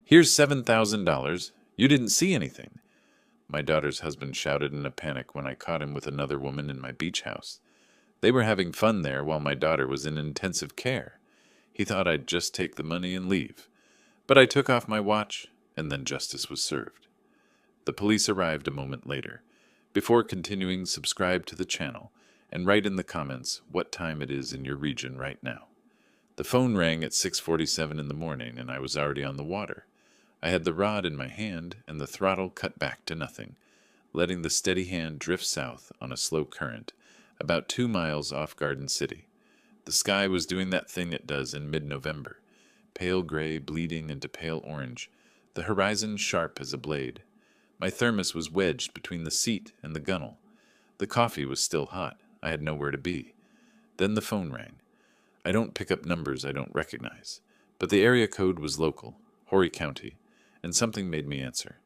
Here's $7,000. You didn't see anything. My daughter's husband shouted in a panic when I caught him with another woman in my beach house. They were having fun there while my daughter was in intensive care. He thought I'd just take the money and leave. But I took off my watch, and then justice was served. The police arrived a moment later. Before continuing, subscribe to the channel and write in the comments what time it is in your region right now. The phone rang at 6:47 in the morning, and I was already on the water. I had the rod in my hand and the throttle cut back to nothing, letting the steady hand drift south on a slow current, about 2 miles off Garden City. The sky was doing that thing it does in mid-November, pale gray bleeding into pale orange, the horizon sharp as a blade. My thermos was wedged between the seat and the gunnel. The coffee was still hot. I had nowhere to be. Then the phone rang. I don't pick up numbers I don't recognize, but the area code was local, Horry County, and something made me answer.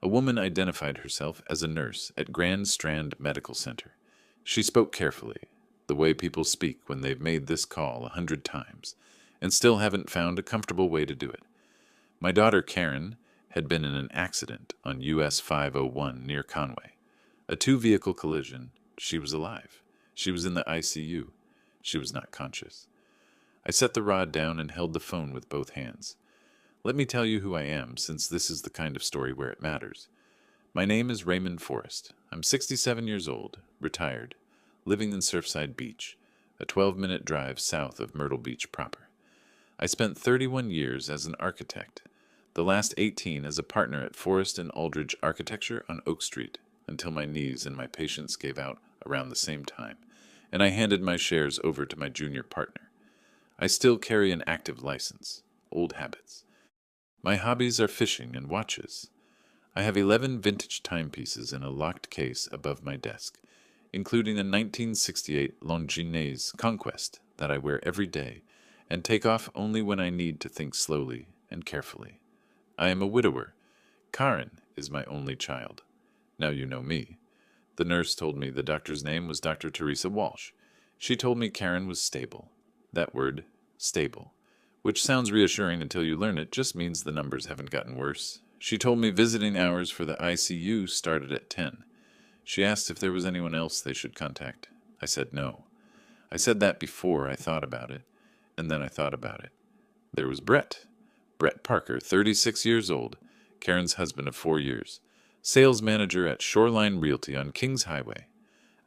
A woman identified herself as a nurse at Grand Strand Medical Center. She spoke carefully, the way people speak when they've made this call 100 times, and still haven't found a comfortable way to do it. My daughter Karen had been in an accident on US 501 near Conway. A two-vehicle collision. She was alive. She was in the ICU. She was not conscious. I set the rod down and held the phone with both hands. Let me tell you who I am, since this is the kind of story where it matters. My name is Raymond Forrest. I'm 67 years old, retired, living in Surfside Beach, a 12-minute drive south of Myrtle Beach proper. I spent 31 years as an architect, the last 18 as a partner at Forrest and Aldridge Architecture on Oak Street, until my knees and my patience gave out around the same time, and I handed my shares over to my junior partner. I still carry an active license, old habits. My hobbies are fishing and watches. I have 11 vintage timepieces in a locked case above my desk, including a 1968 Longines Conquest that I wear every day and take off only when I need to think slowly and carefully. I am a widower. Karen is my only child. Now you know me. The nurse told me the doctor's name was Dr. Teresa Walsh. She told me Karen was stable. That word, stable, which sounds reassuring until you learn it, just means the numbers haven't gotten worse. She told me visiting hours for the ICU started at 10. She asked if there was anyone else they should contact. I said no. I said that before I thought about it, and then I thought about it. There was Brett. Brett Parker, 36 years old, Karen's husband of 4 years, sales manager at Shoreline Realty on Kings Highway.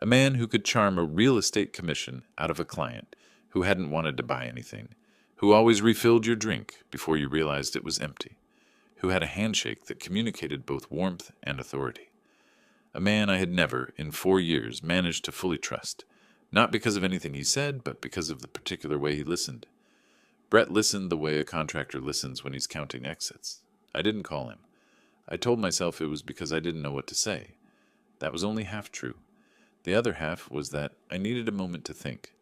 A man who could charm a real estate commission out of a client who hadn't wanted to buy anything, who always refilled your drink before you realized it was empty, who had a handshake that communicated both warmth and authority. A man I had never, in 4 years, managed to fully trust, not because of anything he said, but because of the particular way he listened. Brett listened the way a contractor listens when he's counting exits. I didn't call him. I told myself it was because I didn't know what to say. That was only half true. The other half was that I needed a moment to think.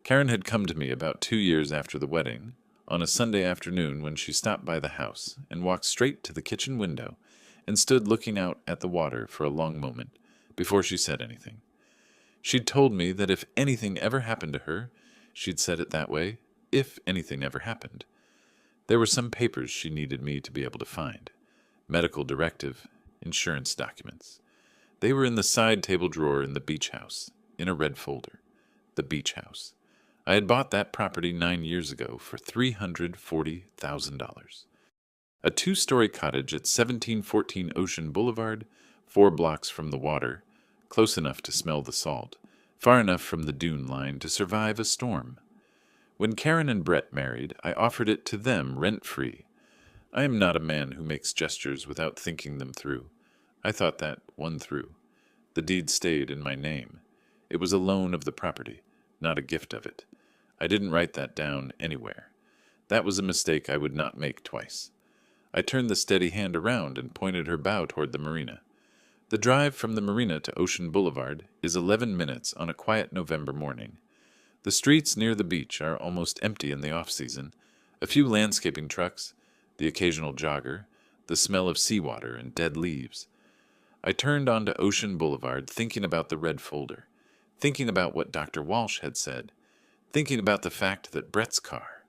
Karen had come to me about 2 years after the wedding, on a Sunday afternoon when she stopped by the house and walked straight to the kitchen window and stood looking out at the water for a long moment before she said anything. She'd told me that if anything ever happened to her, she'd said it that way, if anything ever happened. There were some papers she needed me to be able to find. Medical directive, insurance documents. They were in the side table drawer in the beach house, in a red folder. The beach house. I had bought that property 9 years ago for $340,000. A 2-story cottage at 1714 Ocean Boulevard, 4 blocks from the water, close enough to smell the salt, far enough from the dune line to survive a storm. When Karen and Brett married, I offered it to them rent-free. I am not a man who makes gestures without thinking them through. I thought that one through. The deed stayed in my name. It was a loan of the property, not a gift of it. I didn't write that down anywhere. That was a mistake I would not make twice. I turned the steady hand around and pointed her bow toward the marina. The drive from the marina to Ocean Boulevard is 11 minutes on a quiet November morning. The streets near the beach are almost empty in the off-season. A few landscaping trucks, the occasional jogger, the smell of seawater and dead leaves. I turned onto Ocean Boulevard thinking about the red folder, thinking about what Dr. Walsh had said, thinking about the fact that Brett's car,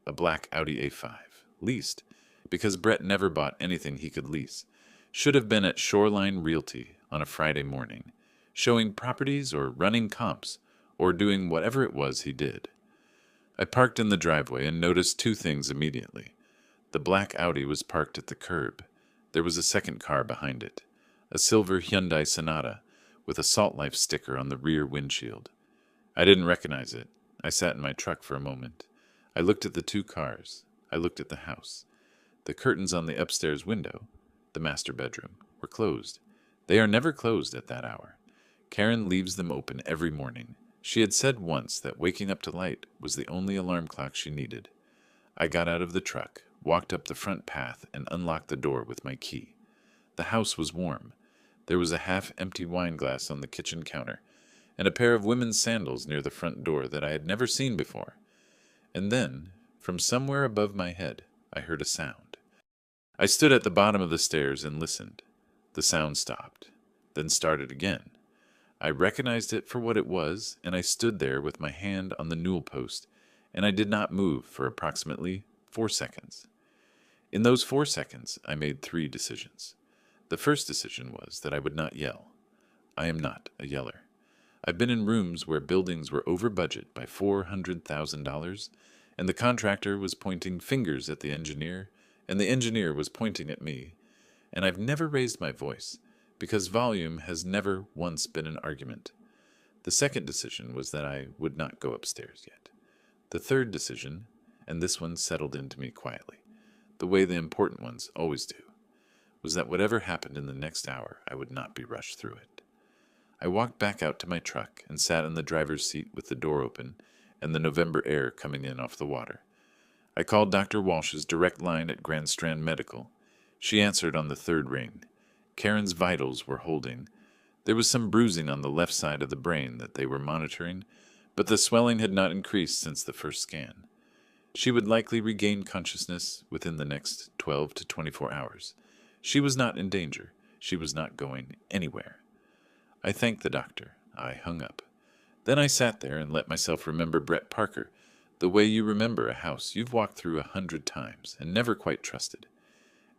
a black Audi A5, leased, because Brett never bought anything he could lease. Should have been at Shoreline Realty on a Friday morning, showing properties or running comps, or doing whatever it was he did. I parked in the driveway and noticed two things immediately. The black Audi was parked at the curb. There was a second car behind it, a silver Hyundai Sonata with a Salt Life sticker on the rear windshield. I didn't recognize it. I sat in my truck for a moment. I looked at the two cars. I looked at the house. The curtains on the upstairs window, the master bedroom, were closed. They are never closed at that hour. Karen leaves them open every morning. She had said once that waking up to light was the only alarm clock she needed. I got out of the truck, walked up the front path, and unlocked the door with my key. The house was warm. There was a half-empty wine glass on the kitchen counter, and a pair of women's sandals near the front door that I had never seen before. And then, from somewhere above my head, I heard a sound. I stood at the bottom of the stairs and listened. The sound stopped, then started again. I recognized it for what it was, and I stood there with my hand on the newel post, and I did not move for approximately 4 seconds. In those 4 seconds, I made 3 decisions. The first decision was that I would not yell. I am not a yeller. I've been in rooms where buildings were over budget by $400,000, and the contractor was pointing fingers at the engineer, and the engineer was pointing at me, and I've never raised my voice, because volume has never once been an argument. The second decision was that I would not go upstairs yet. The third decision, and this one settled into me quietly, the way the important ones always do, was that whatever happened in the next hour, I would not be rushed through it. I walked back out to my truck and sat in the driver's seat with the door open and the November air coming in off the water. I called Dr. Walsh's direct line at Grand Strand Medical. She answered on the third ring. Karen's vitals were holding. There was some bruising on the left side of the brain that they were monitoring, but the swelling had not increased since the first scan. She would likely regain consciousness within the next 12 to 24 hours. She was not in danger. She was not going anywhere. I thanked the doctor. I hung up. Then I sat there and let myself remember Brett Parker, the way you remember a house you've walked through 100 times and never quite trusted.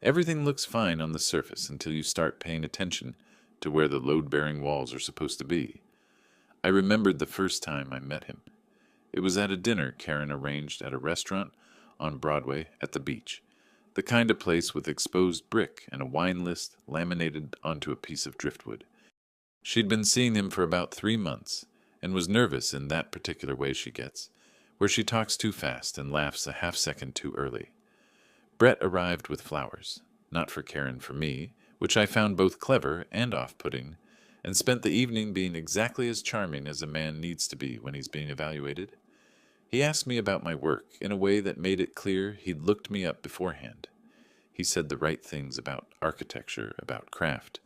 Everything looks fine on the surface until you start paying attention to where the load-bearing walls are supposed to be. I remembered the first time I met him. It was at a dinner Karen arranged at a restaurant on Broadway at the beach, the kind of place with exposed brick and a wine list laminated onto a piece of driftwood. She'd been seeing him for about 3 months and was nervous in that particular way she gets, where she talks too fast and laughs a half-second too early. Brett arrived with flowers, not for Karen, for me, which I found both clever and off-putting, and spent the evening being exactly as charming as a man needs to be when he's being evaluated. He asked me about my work in a way that made it clear he'd looked me up beforehand. He said the right things about architecture, about craft,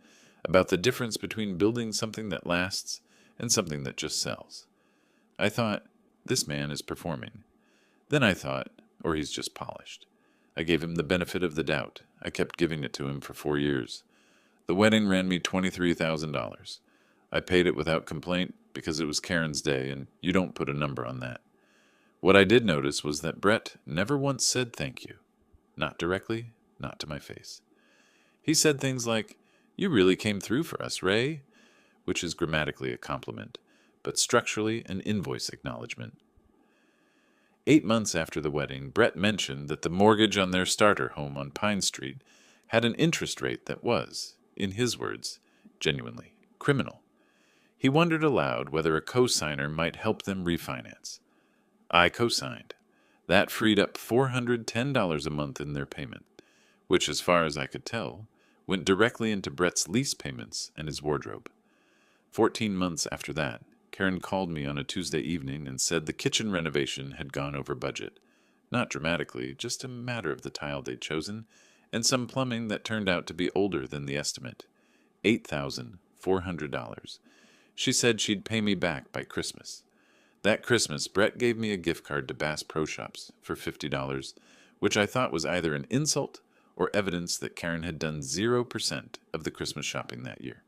about the difference between building something that lasts and something that just sells. I thought, this man is performing. Then I thought, or he's just polished. I gave him the benefit of the doubt. I kept giving it to him for 4 years. The wedding ran me $23,000. I paid it without complaint because it was Karen's day, and you don't put a number on that. What I did notice was that Brett never once said thank you. Not directly, not to my face. He said things like, "You really came through for us, Ray," which is grammatically a compliment, but structurally an invoice acknowledgement. 8 months after the wedding, Brett mentioned that the mortgage on their starter home on Pine Street had an interest rate that was, in his words, genuinely criminal. He wondered aloud whether a co-signer might help them refinance. I co-signed. That freed up $410 a month in their payment, which, as far as I could tell, went directly into Brett's lease payments and his wardrobe. 14 months after that, Karen called me on a Tuesday evening and said the kitchen renovation had gone over budget. Not dramatically, just a matter of the tile they'd chosen, and some plumbing that turned out to be older than the estimate. $8,400. She said she'd pay me back by Christmas. That Christmas, Brett gave me a gift card to Bass Pro Shops for $50, which I thought was either an insult or evidence that Karen had done 0% of the Christmas shopping that year.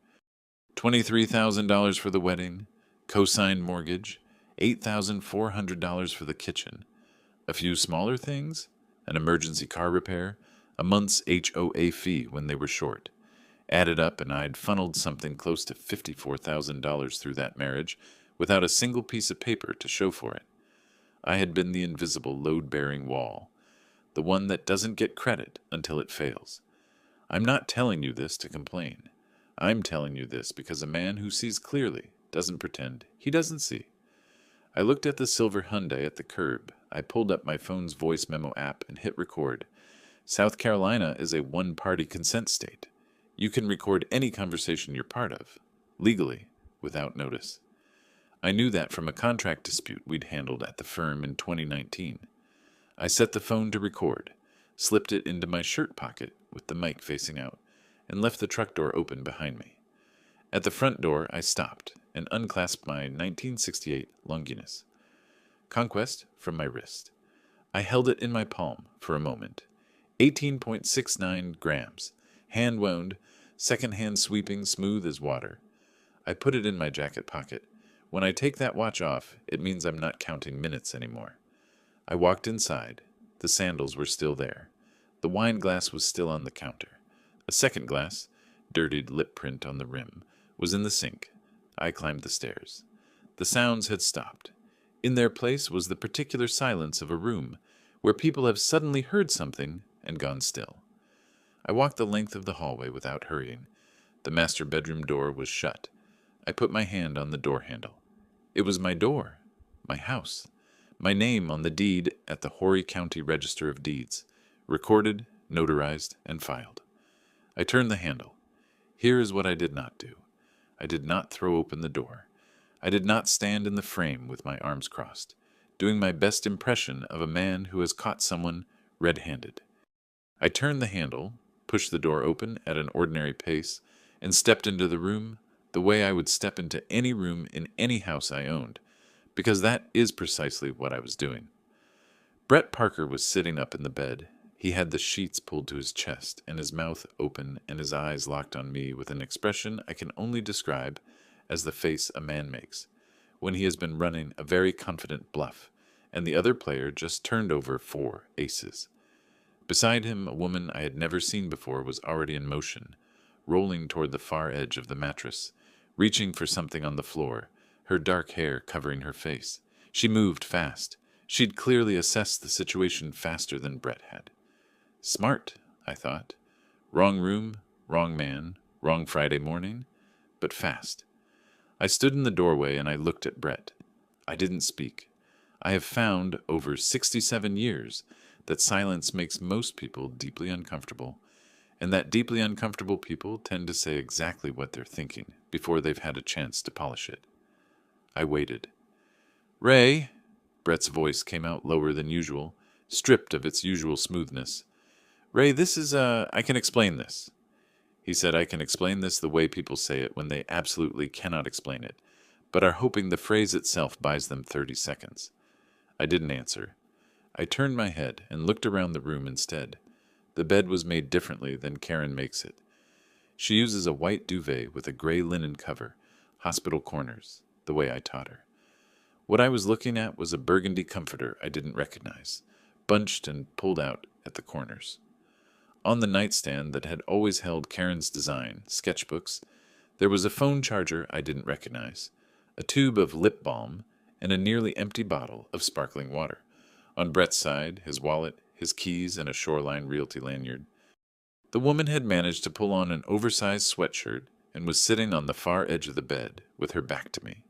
$23,000 for the wedding, co-signed mortgage, $8,400 for the kitchen, a few smaller things, an emergency car repair, a month's HOA fee when they were short. Added up, and I'd funneled something close to $54,000 through that marriage without a single piece of paper to show for it. I had been the invisible load-bearing wall, the one that doesn't get credit until it fails. I'm not telling you this to complain. I'm telling you this because a man who sees clearly doesn't pretend he doesn't see. I looked at the silver Hyundai at the curb. I pulled up my phone's voice memo app and hit record. South Carolina is a one-party consent state. You can record any conversation you're part of, legally, without notice. I knew that from a contract dispute we'd handled at the firm in 2019. I set the phone to record, slipped it into my shirt pocket with the mic facing out, and left the truck door open behind me. At the front door, I stopped and unclasped my 1968 Longinus Conquest from my wrist. I held it in my palm for a moment. 18.69 grams, hand-wound, second-hand sweeping, smooth as water. I put it in my jacket pocket. When I take that watch off, it means I'm not counting minutes anymore. I walked inside. The sandals were still there. The wine glass was still on the counter. A second glass, dirtied lip print on the rim, was in the sink. I climbed the stairs. The sounds had stopped. In their place was the particular silence of a room where people have suddenly heard something and gone still. I walked the length of the hallway without hurrying. The master bedroom door was shut. I put my hand on the door handle. It was my door, my house, my name on the deed at the Horry County Register of Deeds, recorded, notarized, and filed. I turned the handle. Here is what I did not do. I did not throw open the door. I did not stand in the frame with my arms crossed, doing my best impression of a man who has caught someone red-handed. I turned the handle, pushed the door open at an ordinary pace, and stepped into the room the way I would step into any room in any house I owned, because that is precisely what I was doing. Brett Parker was sitting up in the bed. He had the sheets pulled to his chest and his mouth open and his eyes locked on me with an expression I can only describe as the face a man makes when he has been running a very confident bluff and the other player just turned over 4 aces. Beside him, a woman I had never seen before was already in motion, rolling toward the far edge of the mattress, reaching for something on the floor, her dark hair covering her face. She moved fast. She'd clearly assessed the situation faster than Brett had. Smart, I thought. Wrong room, wrong man, wrong Friday morning, but fast. I stood in the doorway and I looked at Brett. I didn't speak. I have found, over 67 years, that silence makes most people deeply uncomfortable, and that deeply uncomfortable people tend to say exactly what they're thinking before they've had a chance to polish it. I waited. "Ray," Brett's voice came out lower than usual, stripped of its usual smoothness. "Ray, I can explain this." He said, "I can explain this the way people say it when they absolutely cannot explain it, but are hoping the phrase itself buys them 30 seconds. I didn't answer. I turned my head and looked around the room instead. The bed was made differently than Karen makes it. She uses a white duvet with a gray linen cover, hospital corners, the way I taught her. What I was looking at was a burgundy comforter I didn't recognize, bunched and pulled out at the corners. On the nightstand that had always held Karen's design, sketchbooks, there was a phone charger I didn't recognize, a tube of lip balm, and a nearly empty bottle of sparkling water. On Brett's side, his wallet, his keys, and a Shoreline Realty lanyard. The woman had managed to pull on an oversized sweatshirt and was sitting on the far edge of the bed with her back to me.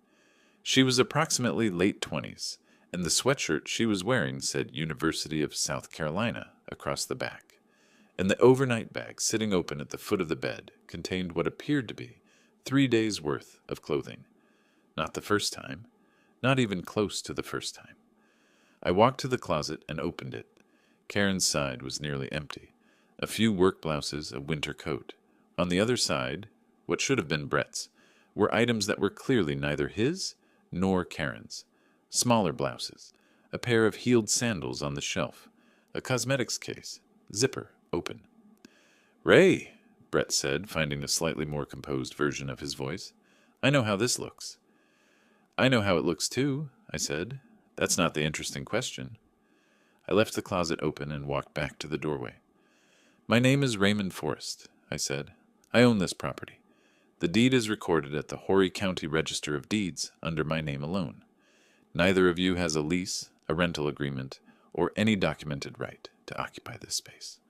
She was approximately late 20s, and the sweatshirt she was wearing said University of South Carolina across the back. And the overnight bag sitting open at the foot of the bed contained what appeared to be 3 days' worth of clothing. Not the first time, not even close to the first time. I walked to the closet and opened it. Karen's side was nearly empty. A few work blouses, a winter coat. On the other side, what should have been Brett's, were items that were clearly neither his nor Karen's. Smaller blouses, a pair of heeled sandals on the shelf, a cosmetics case, zipper open. "Ray," Brett said, finding a slightly more composed version of his voice, "I know how this looks." "I know how it looks too," I said. "That's not the interesting question." I left the closet open and walked back to the doorway. My name is Raymond Forrest, I said. I own this property. The deed is recorded at the Horry County Register of Deeds under my name alone. Neither of you has a lease, a rental agreement, or any documented right to occupy this space.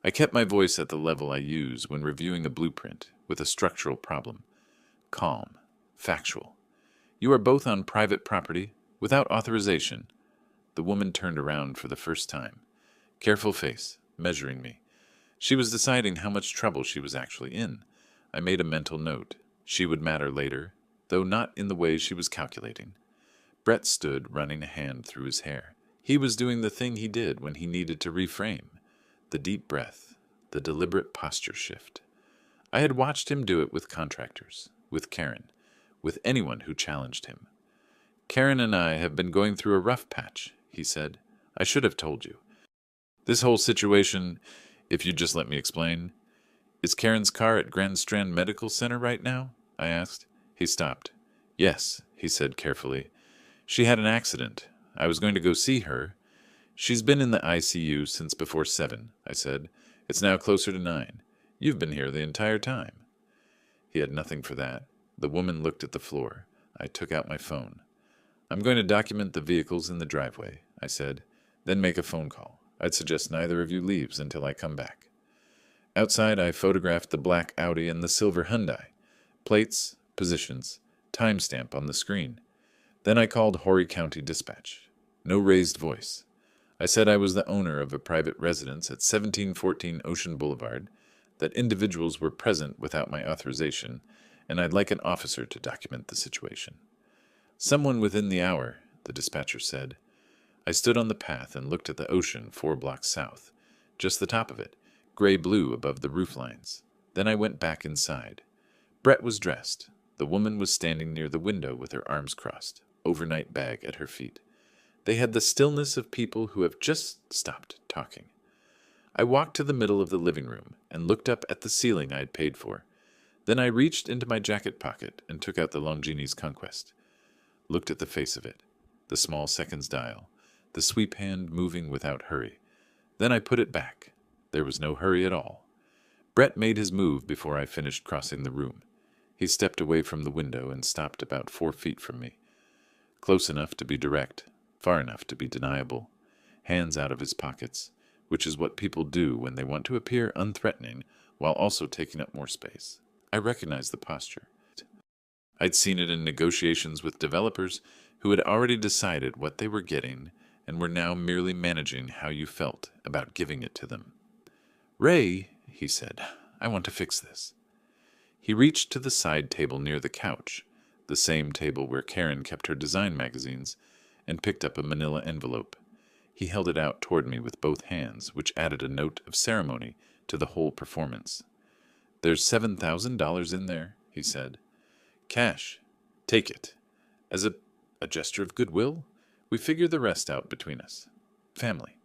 I kept my voice at the level I use when reviewing a blueprint with a structural problem. Calm, factual. You are both on private property, without authorization. The woman turned around for the first time. Careful face, measuring me. She was deciding how much trouble she was actually in. I made a mental note. She would matter later, though not in the way she was calculating. Brett stood, running a hand through his hair. He was doing the thing he did when he needed to reframe. The deep breath, the deliberate posture shift. I had watched him do it with contractors, with Karen, with anyone who challenged him. Karen and I have been going through a rough patch, he said. I should have told you. This whole situation, if you'd just let me explain. Is Karen's car at Grand Strand Medical Center right now? I asked. He stopped. Yes, he said carefully. She had an accident. I was going to go see her. She's been in the ICU since before 7, I said. It's now closer to 9. You've been here the entire time. He had nothing for that. The woman looked at the floor. I took out my phone. I'm going to document the vehicles in the driveway, I said, then make a phone call. I'd suggest neither of you leaves until I come back. Outside, I photographed the black Audi and the silver Hyundai. Plates, positions, timestamp on the screen. Then I called Horry County Dispatch. No raised voice. I said I was the owner of a private residence at 1714 Ocean Boulevard, that individuals were present without my authorization, and I'd like an officer to document the situation. Someone within the hour, the dispatcher said. I stood on the path and looked at the ocean 4 blocks south, just the top of it, gray-blue above the roof lines. Then I went back inside. Brett was dressed. The woman was standing near the window with her arms crossed, overnight bag at her feet. They had the stillness of people who have just stopped talking. I walked to the middle of the living room and looked up at the ceiling I had paid for. Then I reached into my jacket pocket and took out the Longini's Conquest. Looked at the face of it, the small seconds dial, the sweep hand moving without hurry. Then I put it back. There was no hurry at all. Brett made his move before I finished crossing the room. He stepped away from the window and stopped about 4 feet from me. Close enough to be direct, far enough to be deniable. Hands out of his pockets, which is what people do when they want to appear unthreatening while also taking up more space. I recognized the posture. I'd seen it in negotiations with developers who had already decided what they were getting and were now merely managing how you felt about giving it to them. Ray, he said, I want to fix this. He reached to the side table near the couch, the same table where Karen kept her design magazines, and picked up a manila envelope. He held it out toward me with both hands, which added a note of ceremony to the whole performance. There's $7,000 in there, he said. Cash. Take it. As a gesture of goodwill, we figure the rest out between us. Family.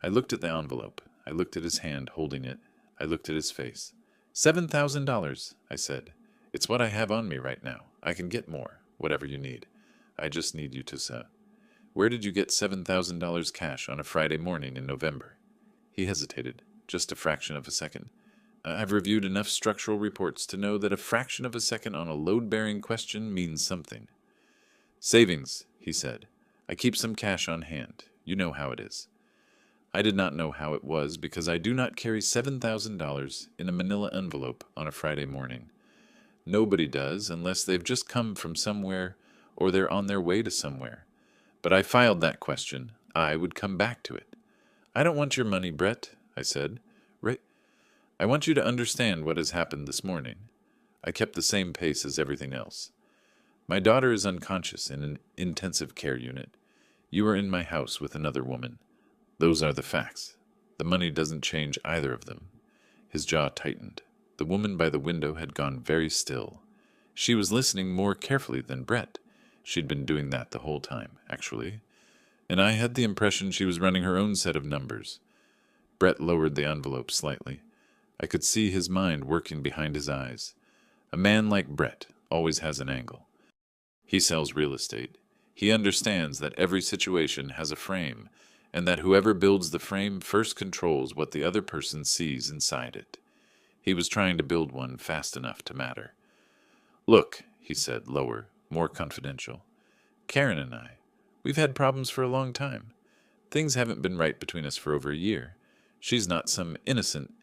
I looked at the envelope. I looked at his hand holding it. I looked at his face. $7,000, I said. It's what I have on me right now. I can get more, whatever you need. I just need you to, Where did you get $7,000 cash on a Friday morning in November? He hesitated, just a fraction of a second. I've reviewed enough structural reports to know that a fraction of a second on a load-bearing question means something. Savings, he said. I keep some cash on hand. You know how it is. I did not know how it was because I do not carry $7,000 in a manila envelope on a Friday morning. Nobody does unless they've just come from somewhere or they're on their way to somewhere. But I filed that question. I would come back to it. I don't want your money, Brett, I said. I want you to understand what has happened this morning. I kept the same pace as everything else. My daughter is unconscious in an intensive care unit. You are in my house with another woman. Those are the facts. The money doesn't change either of them. His jaw tightened. The woman by the window had gone very still. She was listening more carefully than Brett. She'd been doing that the whole time, actually. And I had the impression she was running her own set of numbers. Brett lowered the envelope slightly. I could see his mind working behind his eyes. A man like Brett always has an angle. He sells real estate. He understands that every situation has a frame, and that whoever builds the frame first controls what the other person sees inside it. He was trying to build one fast enough to matter. "Look," he said, lower, more confidential. "Karen and I, we've had problems for a long time. Things haven't been right between us for over a year. She's not some innocent.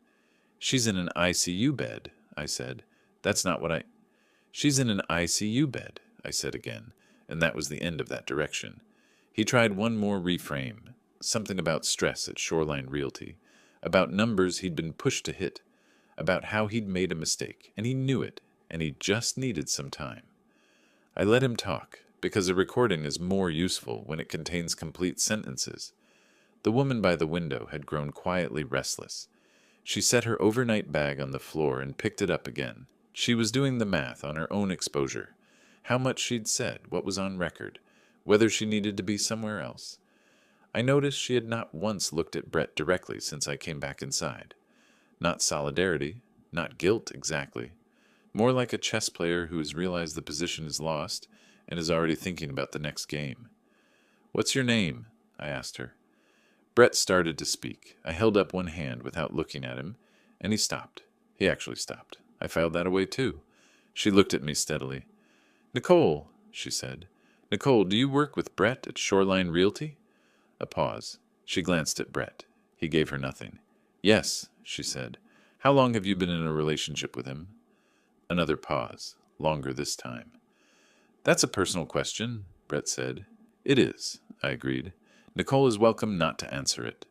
She's in an ICU bed," I said. "That's not what I—" "She's in an ICU bed," I said again, and that was the end of that direction. He tried one more reframe, something about stress at Shoreline Realty, about numbers he'd been pushed to hit, about how he'd made a mistake, and he knew it, and he just needed some time. I let him talk, because a recording is more useful when it contains complete sentences. The woman by the window had grown quietly restless. She set her overnight bag on the floor and picked it up again. She was doing the math on her own exposure, how much she'd said, what was on record, whether she needed to be somewhere else. I noticed she had not once looked at Brett directly since I came back inside. Not solidarity, not guilt exactly. More like a chess player who has realized the position is lost and is already thinking about the next game. "What's your name?" I asked her. Brett started to speak. I held up one hand without looking at him, and he stopped. He actually stopped. I filed that away too. She looked at me steadily. "Nicole," she said. "Nicole, do you work with Brett at Shoreline Realty?" A pause. She glanced at Brett. He gave her nothing. "Yes," she said. "How long have you been in a relationship with him?" Another pause, longer this time. "That's a personal question," Brett said. "It is," I agreed. "Nicole is welcome not to answer it."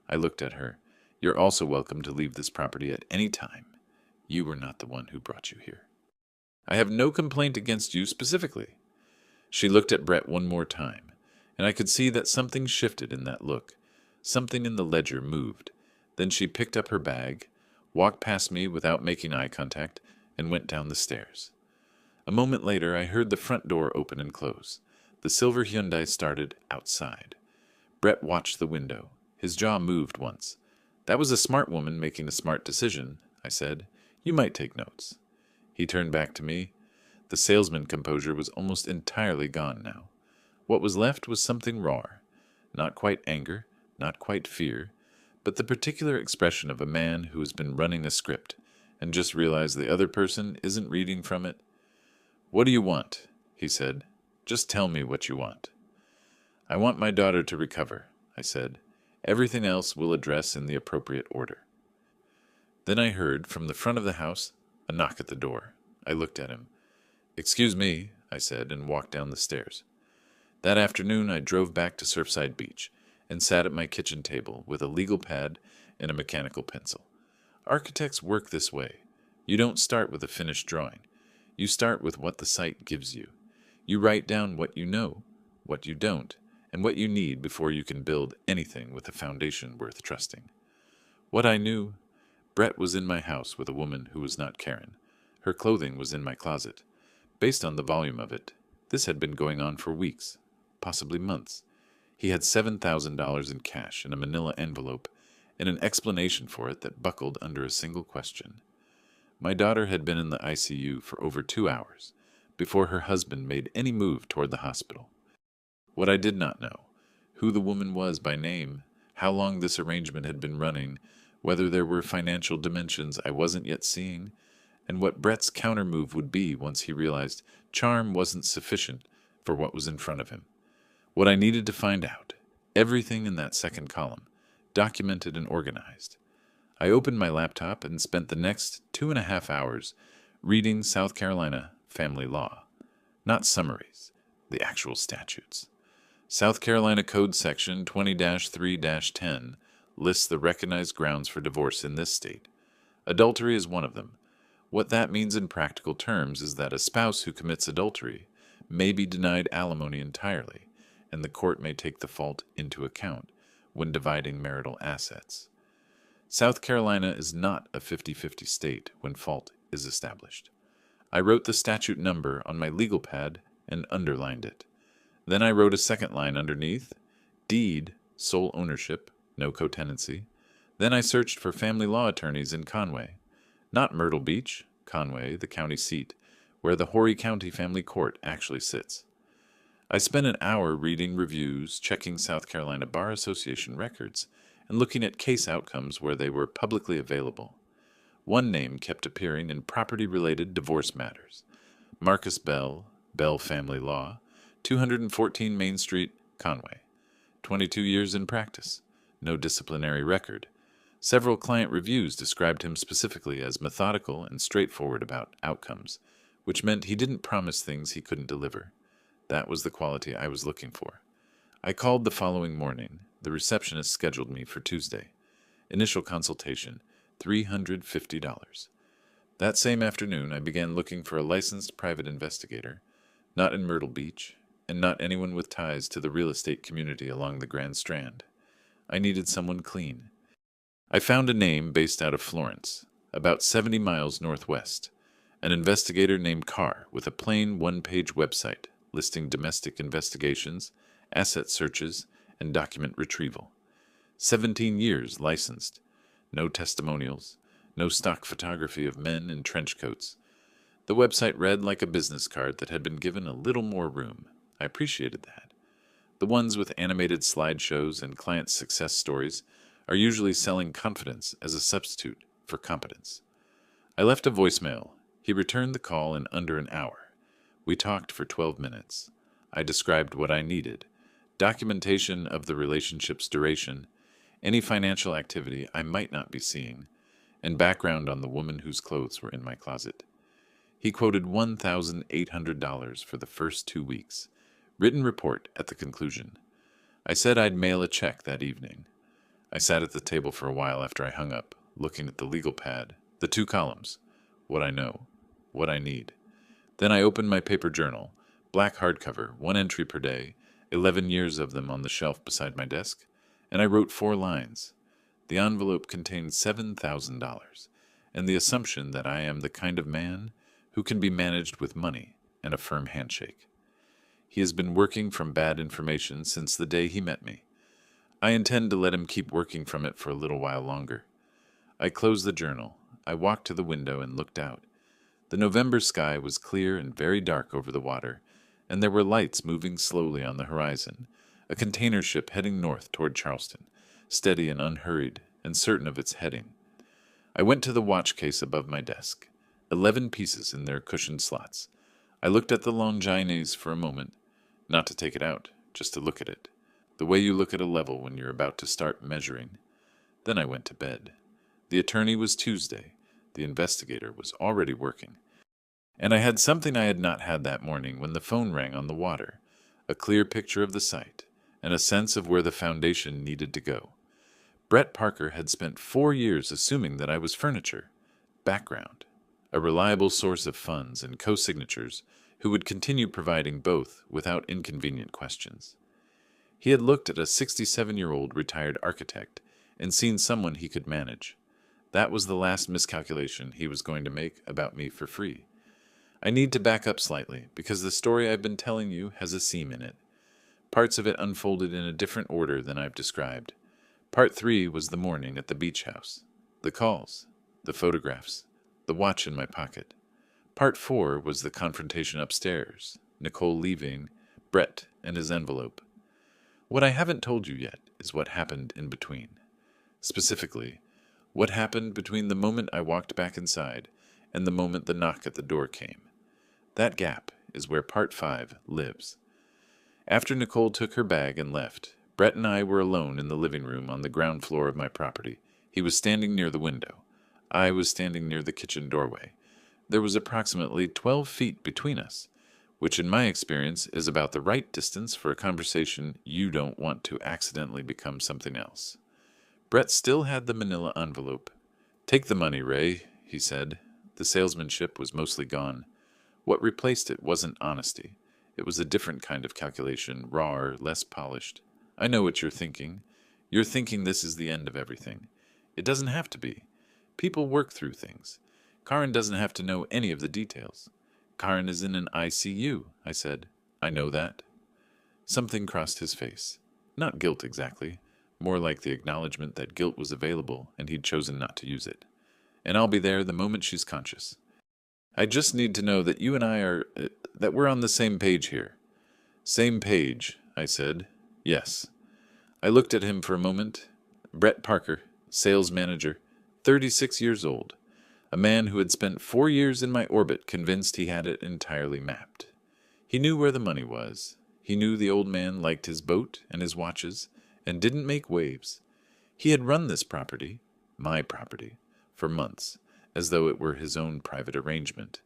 I looked at her. "You're also welcome to leave this property at any time. You were not the one who brought you here. I have no complaint against you specifically." She looked at Brett one more time, and I could see that something shifted in that look. Something in the ledger moved. Then she picked up her bag, walked past me without making eye contact, and went down the stairs. A moment later, I heard the front door open and close. The silver Hyundai started outside. Brett watched the window. His jaw moved once. "That was a smart woman making a smart decision," I said. "You might take notes." He turned back to me. The salesman composure was almost entirely gone now. What was left was something raw. Not quite anger, not quite fear, but the particular expression of a man who has been running a script and just realized the other person isn't reading from it. "What do you want?" he said. "Just tell me what you want." "I want my daughter to recover," I said. "Everything else we'll address in the appropriate order." Then I heard, from the front of the house, a knock at the door. I looked at him. "Excuse me," I said, and walked down the stairs. That afternoon I drove back to Surfside Beach and sat at my kitchen table with a legal pad and a mechanical pencil. Architects work this way. You don't start with a finished drawing. You start with what the site gives you. You write down what you know, what you don't, and what you need before you can build anything with a foundation worth trusting. What I knew: Brett was in my house with a woman who was not Karen. Her clothing was in my closet. Based on the volume of it, this had been going on for weeks, possibly months. He had $7,000 in cash in a manila envelope, and an explanation for it that buckled under a single question. My daughter had been in the ICU for over 2 hours before her husband made any move toward the hospital. What I did not know: who the woman was by name, how long this arrangement had been running, whether there were financial dimensions I wasn't yet seeing, and what Brett's countermove would be once he realized charm wasn't sufficient for what was in front of him. What I needed to find out, everything in that second column, documented and organized. I opened my laptop and spent the next 2.5 hours reading South Carolina family law. Not summaries, the actual statutes. South Carolina Code Section 20-3-10 lists the recognized grounds for divorce in this state. Adultery is one of them. What that means in practical terms is that a spouse who commits adultery may be denied alimony entirely, and the court may take the fault into account when dividing marital assets. South Carolina is not a 50-50 state when fault is established. I wrote the statute number on my legal pad and underlined it. Then I wrote a second line underneath: deed, sole ownership, no co-tenancy. Then I searched for family law attorneys in Conway. Not Myrtle Beach, Conway, the county seat, where the Horry County Family Court actually sits. I spent an hour reading reviews, checking South Carolina Bar Association records, and looking at case outcomes where they were publicly available. One name kept appearing in property-related divorce matters. Marcus Bell, Bell Family Law, 214 Main Street, Conway. 22 years in practice. No disciplinary record. Several client reviews described him specifically as methodical and straightforward about outcomes, which meant he didn't promise things he couldn't deliver. That was the quality I was looking for. I called the following morning. The receptionist scheduled me for Tuesday. Initial consultation, $350. That same afternoon, I began looking for a licensed private investigator, not in Myrtle Beach, and not anyone with ties to the real estate community along the Grand Strand. I needed someone clean. I found a name based out of Florence, about 70 miles northwest, an investigator named Carr with a plain one-page website listing domestic investigations, asset searches, and document retrieval. 17 years licensed. No testimonials. No stock photography of men in trench coats. The website read like a business card that had been given a little more room. I appreciated that. The ones with animated slideshows and client success stories are usually selling confidence as a substitute for competence. I left a voicemail. He returned the call in under an hour. We talked for 12 minutes. I described what I needed, documentation of the relationship's duration, any financial activity I might not be seeing, and background on the woman whose clothes were in my closet. He quoted $1,800 for the first 2 weeks. Written report at the conclusion. I said I'd mail a check that evening. I sat at the table for a while after I hung up, looking at the legal pad, the 2 columns, what I know, what I need. Then I opened my paper journal, black hardcover, 1 entry per day, 11 years of them on the shelf beside my desk, and I wrote 4 lines. The envelope contained $7,000, and the assumption that I am the kind of man who can be managed with money and a firm handshake. He has been working from bad information since the day he met me. I intend to let him keep working from it for a little while longer. I closed the journal. I walked to the window and looked out. The November sky was clear and very dark over the water, and there were lights moving slowly on the horizon, a container ship heading north toward Charleston, steady and unhurried, and certain of its heading. I went to the watch case above my desk, 11 pieces in their cushioned slots. I looked at the Longines for a moment, not to take it out, just to look at it, the way you look at a level when you're about to start measuring. Then I went to bed. The attorney was Tuesday. The investigator was already working. And I had something I had not had that morning when the phone rang on the water, a clear picture of the site, and a sense of where the foundation needed to go. Brett Parker had spent 4 years assuming that I was furniture. Background. A reliable source of funds and co-signatures who would continue providing both without inconvenient questions. He had looked at a 67-year-old retired architect and seen someone he could manage. That was the last miscalculation he was going to make about me for free. I need to back up slightly, because the story I've been telling you has a seam in it. Parts of it unfolded in a different order than I've described. Part 3 was the morning at the beach house. The calls, the photographs, the watch in my pocket. Part 4 was the confrontation upstairs, Nicole leaving, Brett and his envelope. What I haven't told you yet is what happened in between. Specifically, what happened between the moment I walked back inside and the moment the knock at the door came. That gap is where Part 5 lives. After Nicole took her bag and left, Brett and I were alone in the living room on the ground floor of my property. He was standing near the window. I was standing near the kitchen doorway. There was approximately 12 feet between us, which in my experience is about the right distance for a conversation you don't want to accidentally become something else. Brett still had the manila envelope. "Take the money, Ray," he said. The salesmanship was mostly gone. What replaced it wasn't honesty. It was a different kind of calculation, rawer, less polished. I know what you're thinking. You're thinking this is the end of everything. It doesn't have to be. People work through things. Karin doesn't have to know any of the details. Karin is in an ICU, I said. I know that. Something crossed his face. Not guilt exactly. More like the acknowledgement that guilt was available and he'd chosen not to use it. And I'll be there the moment she's conscious. I just need to know that you and I are, that we're on the same page here. Same page, I said. Yes. I looked at him for a moment. Brett Parker, sales manager, 36 years old. A man who had spent 4 years in my orbit convinced he had it entirely mapped. He knew where the money was. He knew the old man liked his boat and his watches and didn't make waves. He had run this property, my property, for months, as though it were his own private arrangement.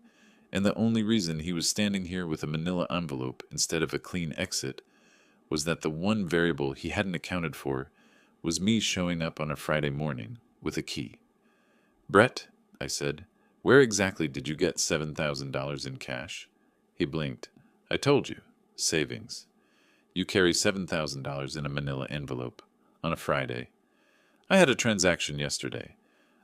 And the only reason he was standing here with a manila envelope instead of a clean exit was that the one variable he hadn't accounted for was me showing up on a Friday morning with a key. Brett, I said, where exactly did you get $7,000 in cash? He blinked. I told you. Savings. You carry $7,000 in a manila envelope. On a Friday. I had a transaction yesterday.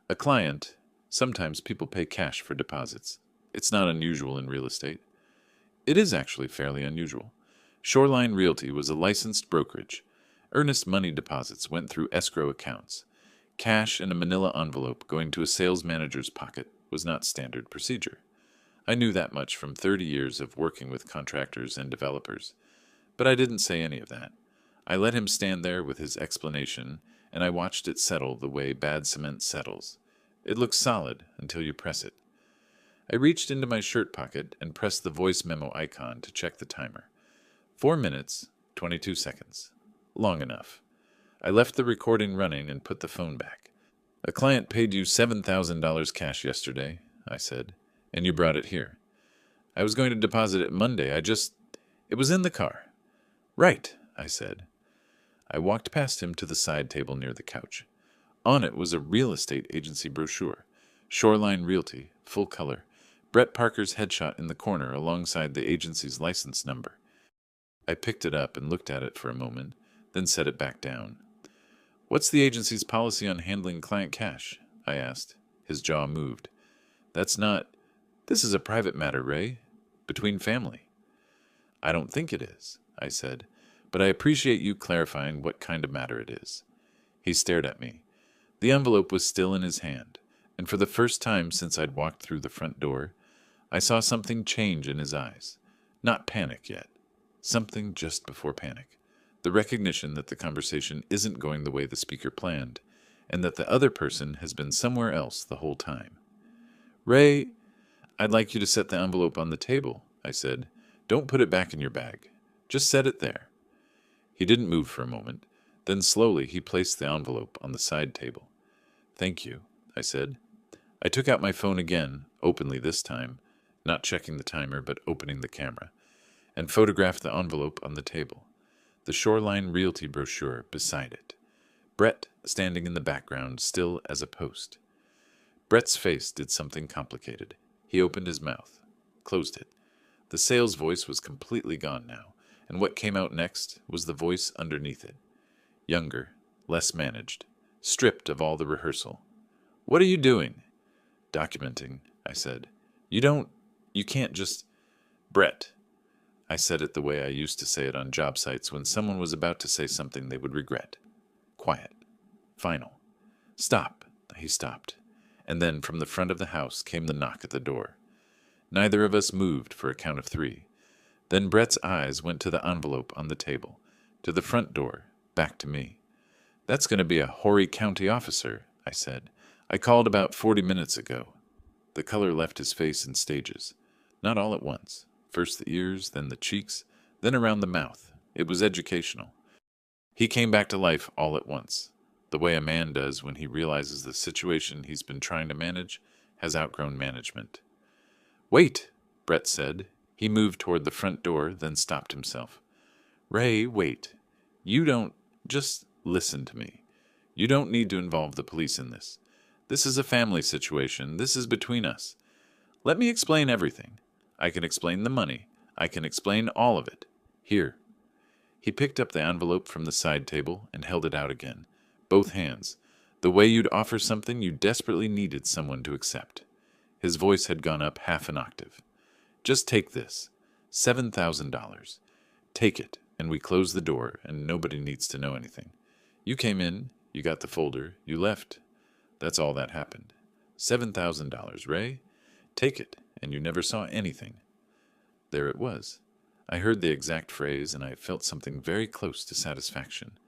A client. Sometimes people pay cash for deposits. It's not unusual in real estate. It is actually fairly unusual. Shoreline Realty was a licensed brokerage. Earnest money deposits went through escrow accounts. Cash in a manila envelope going to a sales manager's pocket was not standard procedure. I knew that much from 30 years of working with contractors and developers. But I didn't say any of that. I let him stand there with his explanation, and I watched it settle the way bad cement settles. It looks solid until you press it. I reached into my shirt pocket and pressed the voice memo icon to check the timer. 4 minutes, 22 seconds. Long enough. I left the recording running and put the phone back. A client paid you $7,000 cash yesterday, I said, and you brought it here. I was going to deposit it Monday. It was in the car. Right, I said. I walked past him to the side table near the couch. On it was a real estate agency brochure. Shoreline Realty, full color. Brett Parker's headshot in the corner alongside the agency's license number. I picked it up and looked at it for a moment, then set it back down. What's the agency's policy on handling client cash? I asked. His jaw moved. This is a private matter, Ray. Between family. I don't think it is, I said, but I appreciate you clarifying what kind of matter it is. He stared at me. The envelope was still in his hand, and for the first time since I'd walked through the front door, I saw something change in his eyes. Not panic yet. Something just before panic. The recognition that the conversation isn't going the way the speaker planned, and that the other person has been somewhere else the whole time. Ray, I'd like you to set the envelope on the table, I said. Don't put it back in your bag. Just set it there. He didn't move for a moment. Then slowly he placed the envelope on the side table. Thank you, I said. I took out my phone again, openly this time, not checking the timer but opening the camera, and photographed the envelope on the table. The Shoreline Realty brochure beside it. Brett standing in the background, still as a post. Brett's face did something complicated. He opened his mouth, closed it. The sales voice was completely gone now, and what came out next was the voice underneath it. Younger, less managed, stripped of all the rehearsal. What are you doing? Documenting, I said. You can't just... Brett. I said it the way I used to say it on job sites when someone was about to say something they would regret. Quiet. Final. Stop. He stopped. And then from the front of the house came the knock at the door. Neither of us moved for a count of 3. Then Brett's eyes went to the envelope on the table, to the front door, back to me. That's going to be a Horry County officer, I said. I called about 40 minutes ago. The color left his face in stages. Not all at once. First the ears, then the cheeks, then around the mouth. It was educational. He came back to life all at once, the way a man does when he realizes the situation he's been trying to manage has outgrown management. Wait, Brett said. He moved toward the front door, then stopped himself. Ray, wait. Just listen to me. You don't need to involve the police in this. This is a family situation. This is between us. Let me explain everything. I can explain the money. I can explain all of it. Here. He picked up the envelope from the side table and held it out again. Both hands. The way you'd offer something you desperately needed someone to accept. His voice had gone up half an octave. Just take this. $7,000. Take it, and we close the door, and nobody needs to know anything. You came in, you got the folder, you left. That's all that happened. $7,000, Ray. Take it, and you never saw anything. There it was. I heard the exact phrase, and I felt something very close to satisfaction.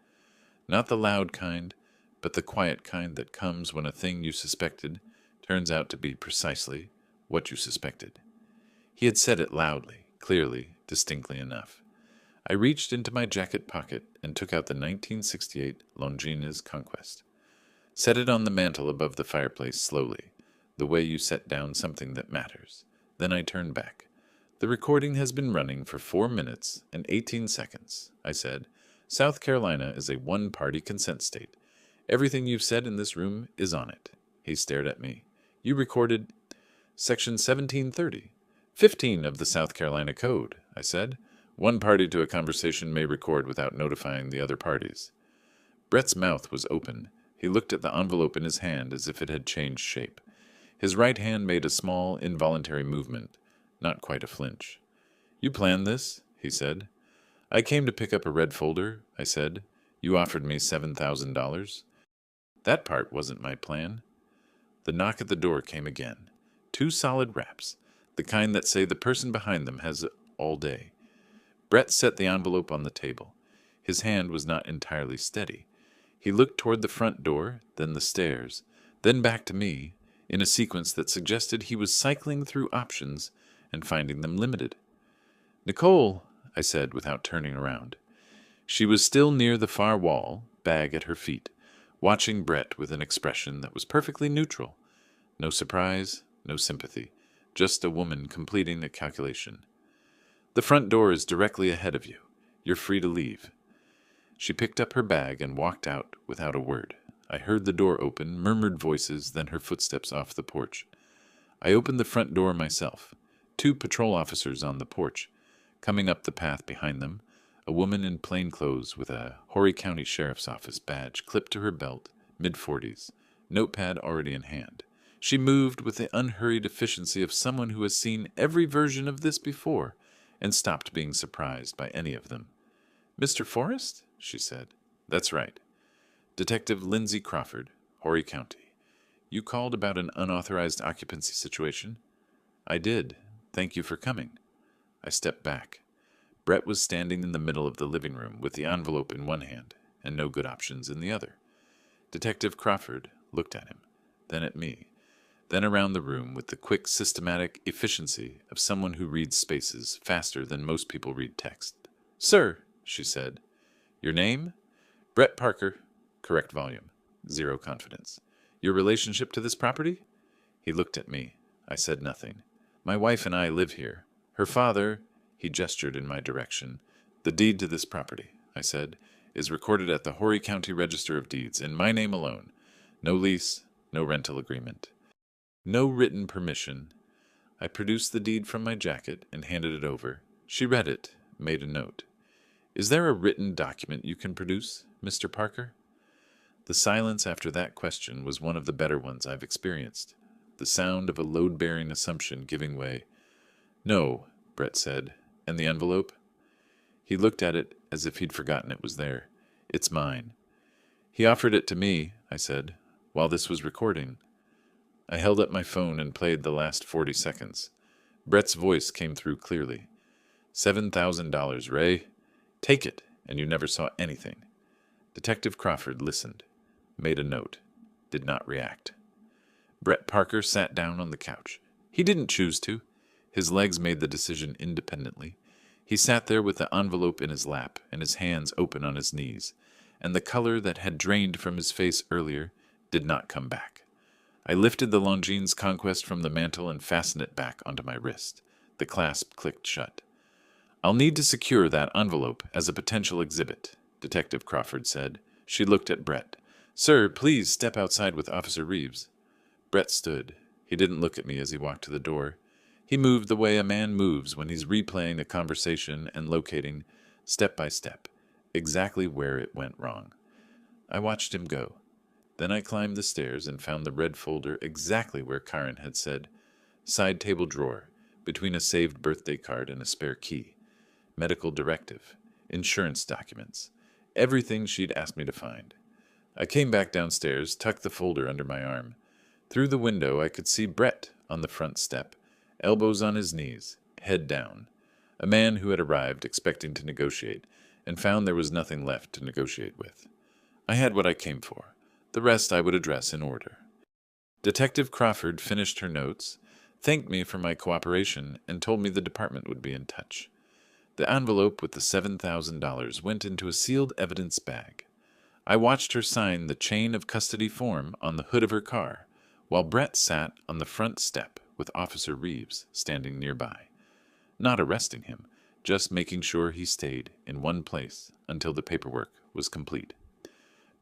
Not the loud kind, but the quiet kind that comes when a thing you suspected turns out to be precisely what you suspected. He had said it loudly, clearly, distinctly enough. I reached into my jacket pocket and took out the 1968 Longines Conquest. Set it on the mantel above the fireplace slowly, the way you set down something that matters. Then I turned back. The recording has been running for 4 minutes and 18 seconds, I said. South Carolina is a one-party consent state. Everything you've said in this room is on it. He stared at me. You recorded Section 1730, 15 of the South Carolina Code, I said. One party to a conversation may record without notifying the other parties. Brett's mouth was open. He looked at the envelope in his hand as if it had changed shape. His right hand made a small, involuntary movement, not quite a flinch. You planned this? He said. I came to pick up a red folder, I said. You offered me $7,000. That part wasn't my plan. The knock at the door came again. 2 solid raps, the kind that say the person behind them has all day. Brett set the envelope on the table. His hand was not entirely steady. He looked toward the front door, then the stairs, then back to me, in a sequence that suggested he was cycling through options and finding them limited. Nicole, I said without turning around. She was still near the far wall, bag at her feet, watching Brett with an expression that was perfectly neutral. No surprise, no sympathy, just a woman completing a calculation. The front door is directly ahead of you. You're free to leave. She picked up her bag and walked out without a word. I heard the door open, murmured voices, then her footsteps off the porch. I opened the front door myself. 2 patrol officers on the porch. Coming up the path behind them, a woman in plain clothes with a Horry County Sheriff's Office badge clipped to her belt, mid-40s, notepad already in hand. She moved with the unhurried efficiency of someone who has seen every version of this before and stopped being surprised by any of them. Mr. Forrest? She said. That's right. Detective Lindsay Crawford, Horry County. You called about an unauthorized occupancy situation? I did. Thank you for coming. I stepped back. Brett was standing in the middle of the living room with the envelope in one hand and no good options in the other. Detective Crawford looked at him, then at me, then around the room with the quick, systematic efficiency of someone who reads spaces faster than most people read text. Sir, she said. Your name? Brett Parker. Correct volume. 0 confidence. Your relationship to this property? He looked at me. I said nothing. My wife and I live here. Her father, he gestured in my direction. The deed to this property, I said, is recorded at the Horry County Register of Deeds in my name alone. No lease, no rental agreement. No written permission. I produced the deed from my jacket and handed it over. She read it, made a note. Is there a written document you can produce, Mr. Parker? The silence after that question was one of the better ones I've experienced. The sound of a load-bearing assumption giving way. No, Brett said. And the envelope? He looked at it as if he'd forgotten it was there. It's mine. He offered it to me, I said, while this was recording. I held up my phone and played the last 40 seconds. Brett's voice came through clearly. $7,000, Ray. Take it, and you never saw anything. Detective Crawford listened, made a note, did not react. Brett Parker sat down on the couch. He didn't choose to. His legs made the decision independently. He sat there with the envelope in his lap and his hands open on his knees, and the color that had drained from his face earlier did not come back. I lifted the Longines Conquest from the mantel and fastened it back onto my wrist. The clasp clicked shut. I'll need to secure that envelope as a potential exhibit, Detective Crawford said. She looked at Brett. Sir, please step outside with Officer Reeves. Brett stood. He didn't look at me as he walked to the door. He moved the way a man moves when he's replaying a conversation and locating, step by step, exactly where it went wrong. I watched him go. Then I climbed the stairs and found the red folder exactly where Karen had said, side table drawer, between a saved birthday card and a spare key. Medical directive, insurance documents, everything she'd asked me to find. I came back downstairs, tucked the folder under my arm. Through the window I could see Brett on the front step, elbows on his knees, head down. a man who had arrived expecting to negotiate and found there was nothing left to negotiate with. I had what I came for. The rest I would address in order. Detective Crawford finished her notes, thanked me for my cooperation, and told me the department would be in touch. The envelope with the $7,000 went into a sealed evidence bag. I watched her sign the chain of custody form on the hood of her car, while Brett sat on the front step with Officer Reeves standing nearby. Not arresting him, just making sure he stayed in one place until the paperwork was complete.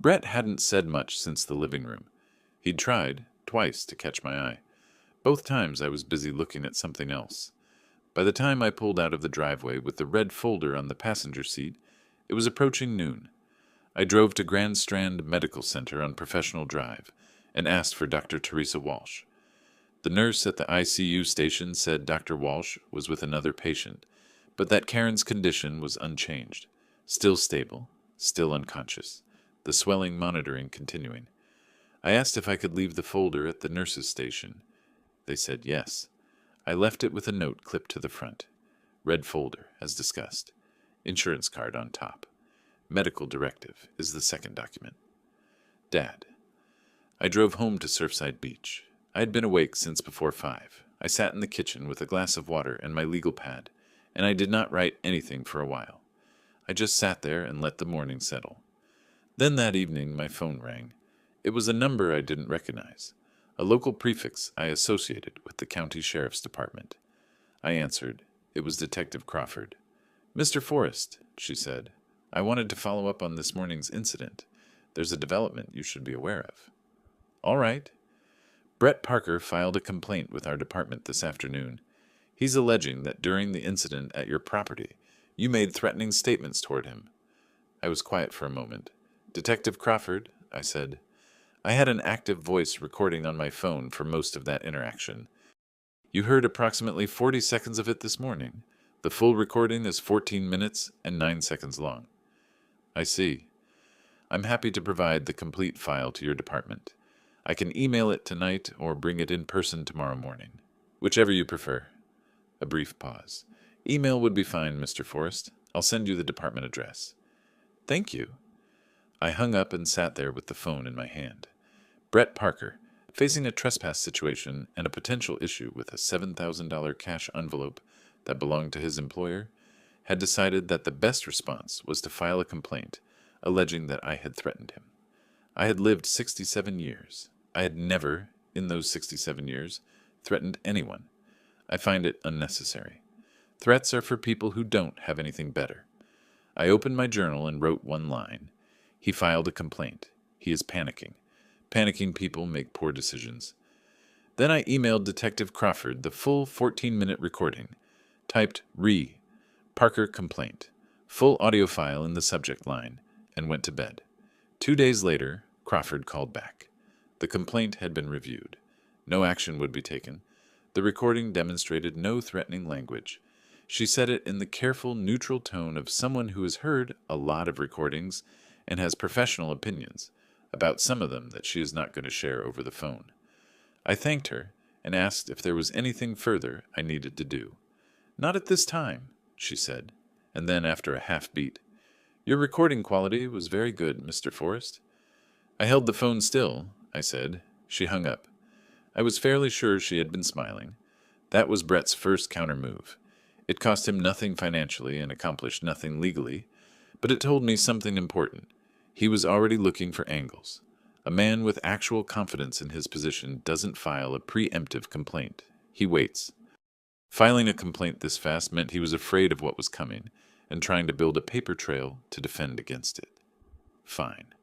Brett hadn't said much since the living room. He'd tried, twice, to catch my eye. Both times I was busy looking at something else. By the time I pulled out of the driveway with the red folder on the passenger seat, it was approaching noon. I drove to Grand Strand Medical Center on Professional Drive and asked for Dr. Teresa Walsh. The nurse at the ICU station said Dr. Walsh was with another patient, but that Karen's condition was unchanged, still stable, still unconscious, the swelling monitoring continuing. I asked if I could leave the folder at the nurse's station. They said yes. I left it with a note clipped to the front. Red folder, as discussed. Insurance card on top. Medical directive is the second document. Dad. I drove home to Surfside Beach. I had been awake since before 5. I sat in the kitchen with a glass of water and my legal pad, and I did not write anything for a while. I just sat there and let the morning settle. Then that evening my phone rang. It was a number I didn't recognize, a local prefix I associated with the county sheriff's department. I answered. It was Detective Crawford. "Mr. Forrest," she said, "I wanted to follow up on this morning's incident. There's a development you should be aware of." "All right." Brett Parker filed a complaint with our department this afternoon. He's alleging that during the incident at your property, you made threatening statements toward him. I was quiet for a moment. "Detective Crawford," I said, "I had an active voice recording on my phone for most of that interaction. You heard approximately 40 seconds of it this morning. The full recording is 14 minutes and 9 seconds long." "I see. I'm happy to provide the complete file to your department. I can email it tonight or bring it in person tomorrow morning. Whichever you prefer." A brief pause. "Email would be fine, Mr. Forrest. I'll send you the department address." "Thank you." I hung up and sat there with the phone in my hand. Brett Parker, facing a trespass situation and a potential issue with a $7,000 cash envelope that belonged to his employer, had decided that the best response was to file a complaint alleging that I had threatened him. I had lived 67 years. I had never, in those 67 years, threatened anyone. I find it unnecessary. Threats are for people who don't have anything better. I opened my journal and wrote one line. He filed a complaint. He is panicking. Panicking people make poor decisions. Then I emailed Detective Crawford the full 14-minute recording, typed Parker complaint, full audio file in the subject line, and went to bed. 2 days later, Crawford called back. The complaint had been reviewed. No action would be taken. The recording demonstrated no threatening language. She said it in the careful, neutral tone of someone who has heard a lot of recordings and has professional opinions, about some of them that she is not going to share over the phone. I thanked her and asked if there was anything further I needed to do. "Not at this time," she said, and then after a half-beat, "Your recording quality was very good, Mr. Forrest." I held the phone still, I said. She hung up. I was fairly sure she had been smiling. That was Brett's first counter-move. It cost him nothing financially and accomplished nothing legally, but it told me something important. He was already looking for angles. A man with actual confidence in his position doesn't file a preemptive complaint. He waits. Filing a complaint this fast meant he was afraid of what was coming and trying to build a paper trail to defend against it. Fine.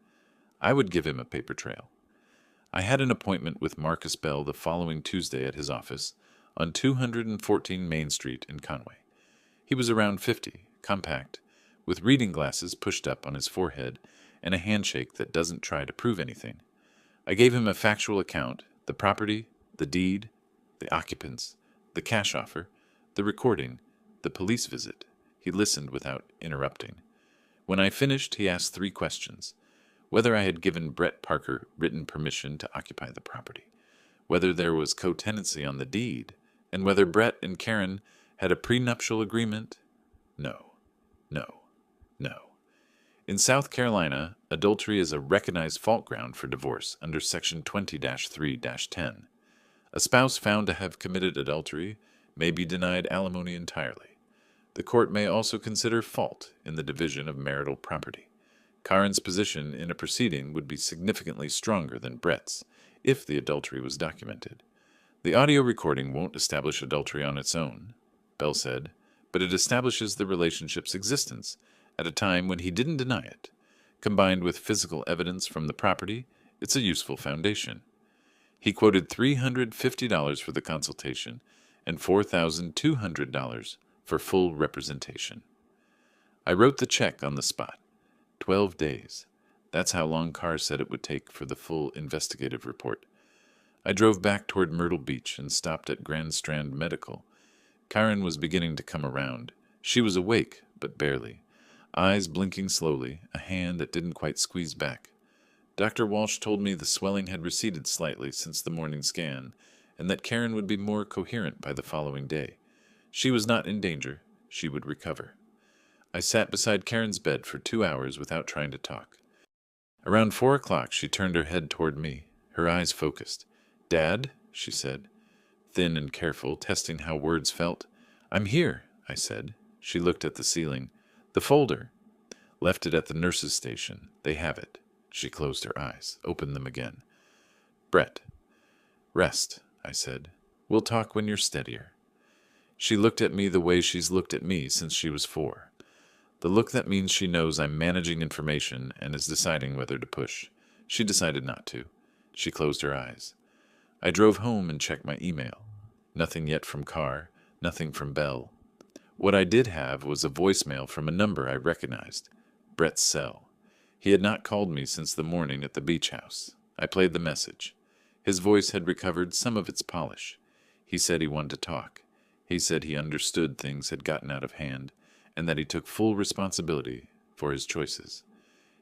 I would give him a paper trail. I had an appointment with Marcus Bell the following Tuesday at his office on 214 Main Street in Conway. He was around 50, compact, with reading glasses pushed up on his forehead and a handshake that doesn't try to prove anything. I gave him a factual account, the property, the deed, the occupants, the cash offer, the recording, the police visit. He listened without interrupting. When I finished, he asked 3 questions. Whether I had given Brett Parker written permission to occupy the property, whether there was co-tenancy on the deed, and whether Brett and Karen Had a prenuptial agreement? No, no, no. In South Carolina, adultery is a recognized fault ground for divorce under Section 20-3-10. A spouse found to have committed adultery may be denied alimony entirely. The court may also consider fault in the division of marital property. Karen's position in a proceeding would be significantly stronger than Brett's if the adultery was documented. The audio recording won't establish adultery on its own, Bell said, but it establishes the relationship's existence at a time when he didn't deny it. Combined with physical evidence from the property, it's a useful foundation. He quoted $350 for the consultation and $4,200 for full representation. I wrote the check on the spot. 12 days. That's how long Carr said it would take for the full investigative report. I drove back toward Myrtle Beach and stopped at Grand Strand Medical. Karen was beginning to come around. She was awake, but barely. Eyes blinking slowly, a hand that didn't quite squeeze back. Dr. Walsh told me the swelling had receded slightly since the morning scan, and that Karen would be more coherent by the following day. She was not in danger. She would recover. I sat beside Karen's bed for 2 hours without trying to talk. Around 4 o'clock, she turned her head toward me, her eyes focused. "Dad," she said, thin and careful, testing how words felt. "I'm here," I said. She looked at the ceiling. "The folder." "Left it at the nurse's station. They have it." She closed her eyes, opened them again. "Brett." "Rest," I said. "We'll talk when you're steadier." She looked at me the way she's looked at me since she was 4. The look that means she knows I'm managing information and is deciding whether to push. She decided not to. She closed her eyes. I drove home and checked my email. Nothing yet from Carr, nothing from Bell. What I did have was a voicemail from a number I recognized. Brett's cell. He had not called me since the morning at the beach house. I played the message. His voice had recovered some of its polish. He said he wanted to talk. He said he understood things had gotten out of hand, and that he took full responsibility for his choices.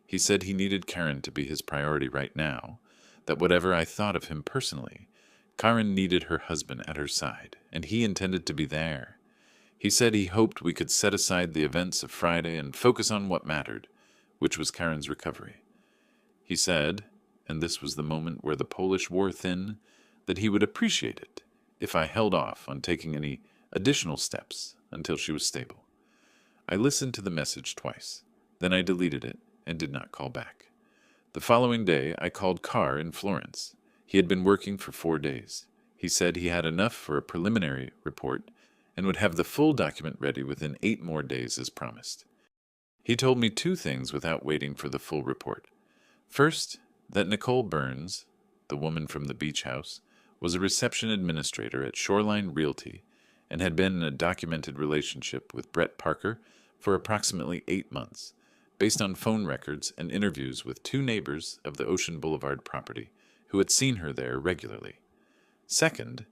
He said he needed Karen to be his priority right now, that whatever I thought of him personally, Karen needed her husband at her side, and he intended to be there. He said he hoped we could set aside the events of Friday and focus on what mattered, which was Karen's recovery. He said, and this was the moment where the Polish wore thin, that he would appreciate it if I held off on taking any additional steps until she was stable. I listened to the message twice. Then I deleted it and did not call back. The following day, I called Carr in Florence. He had been working for 4 days. He said he had enough for a preliminary report and would have the full document ready within 8 more days as promised. He told me 2 things without waiting for the full report. First, that Nicole Burns, the woman from the beach house, was a reception administrator at Shoreline Realty and had been in a documented relationship with Brett Parker for approximately 8 months, based on phone records and interviews with 2 neighbors of the Ocean Boulevard property who had seen her there regularly. Second,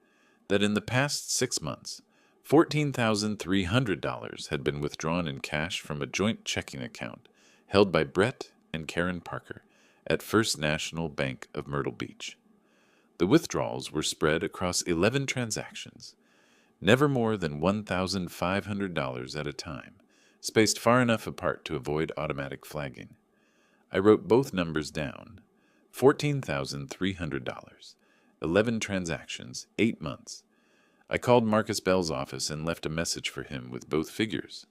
that in the past 6 months, $14,300 had been withdrawn in cash from a joint checking account held by Brett and Karen Parker at First National Bank of Myrtle Beach. The withdrawals were spread across 11 transactions, never more than $1,500 at a time, spaced far enough apart to avoid automatic flagging. I wrote both numbers down. $14,300. 11 transactions, 8 months. I called Marcus Bell's office and left a message for him with both figures.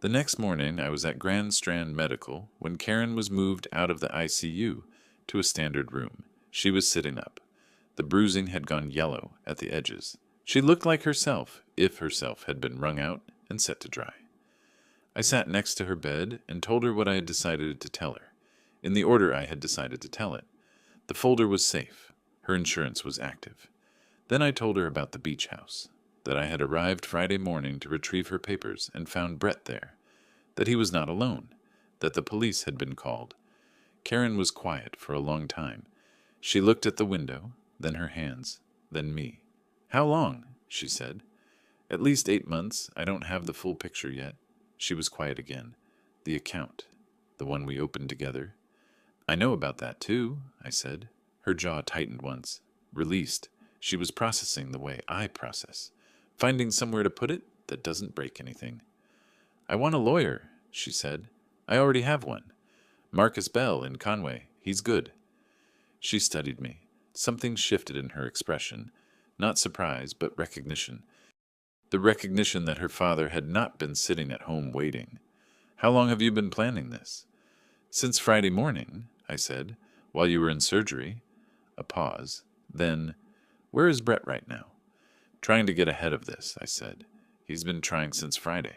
The next morning, I was at Grand Strand Medical when Karen was moved out of the ICU to a standard room. She was sitting up. The bruising had gone yellow at the edges. She looked like herself, if herself had been wrung out and set to dry. I sat next to her bed and told her what I had decided to tell her, in the order I had decided to tell it. The folder was safe. Her insurance was active. Then I told her about the beach house, that I had arrived Friday morning to retrieve her papers and found Brett there, that he was not alone, that the police had been called. Karen was quiet for a long time. She looked at the window, then her hands, then me. "How long?" she said. "At least 8 months. I don't have the full picture yet." She was quiet again. "The account, the one we opened together." "I know about that, too," I said. Her jaw tightened once. Released. She was processing the way I process. Finding somewhere to put it, that doesn't break anything. I want a lawyer, she said. I already have one. Marcus Bell in Conway. He's good. She studied me. Something shifted in her expression. Not surprise, but recognition. The recognition that her father had not been sitting at home waiting. How long have you been planning this? Since Friday morning, I said, while you were in surgery. A pause. Then, where is Brett right now? Trying to get ahead of this, I said. He's been trying since Friday.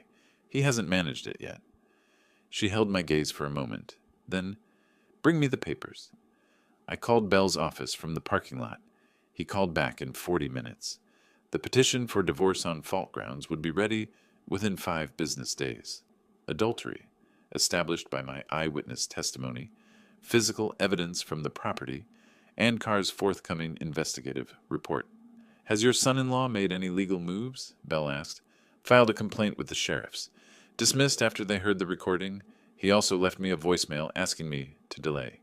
He hasn't managed it yet. She held my gaze for a moment. Then, bring me the papers. I called Bell's office from the parking lot. He called back in 40 minutes. The petition for divorce on fault grounds would be ready within 5 business days. Adultery, established by my eyewitness testimony, physical evidence from the property, and Carr's forthcoming investigative report. Has your son-in-law made any legal moves? Bell asked. Filed a complaint with the sheriffs. Dismissed after they heard the recording. He also left me a voicemail asking me to delay.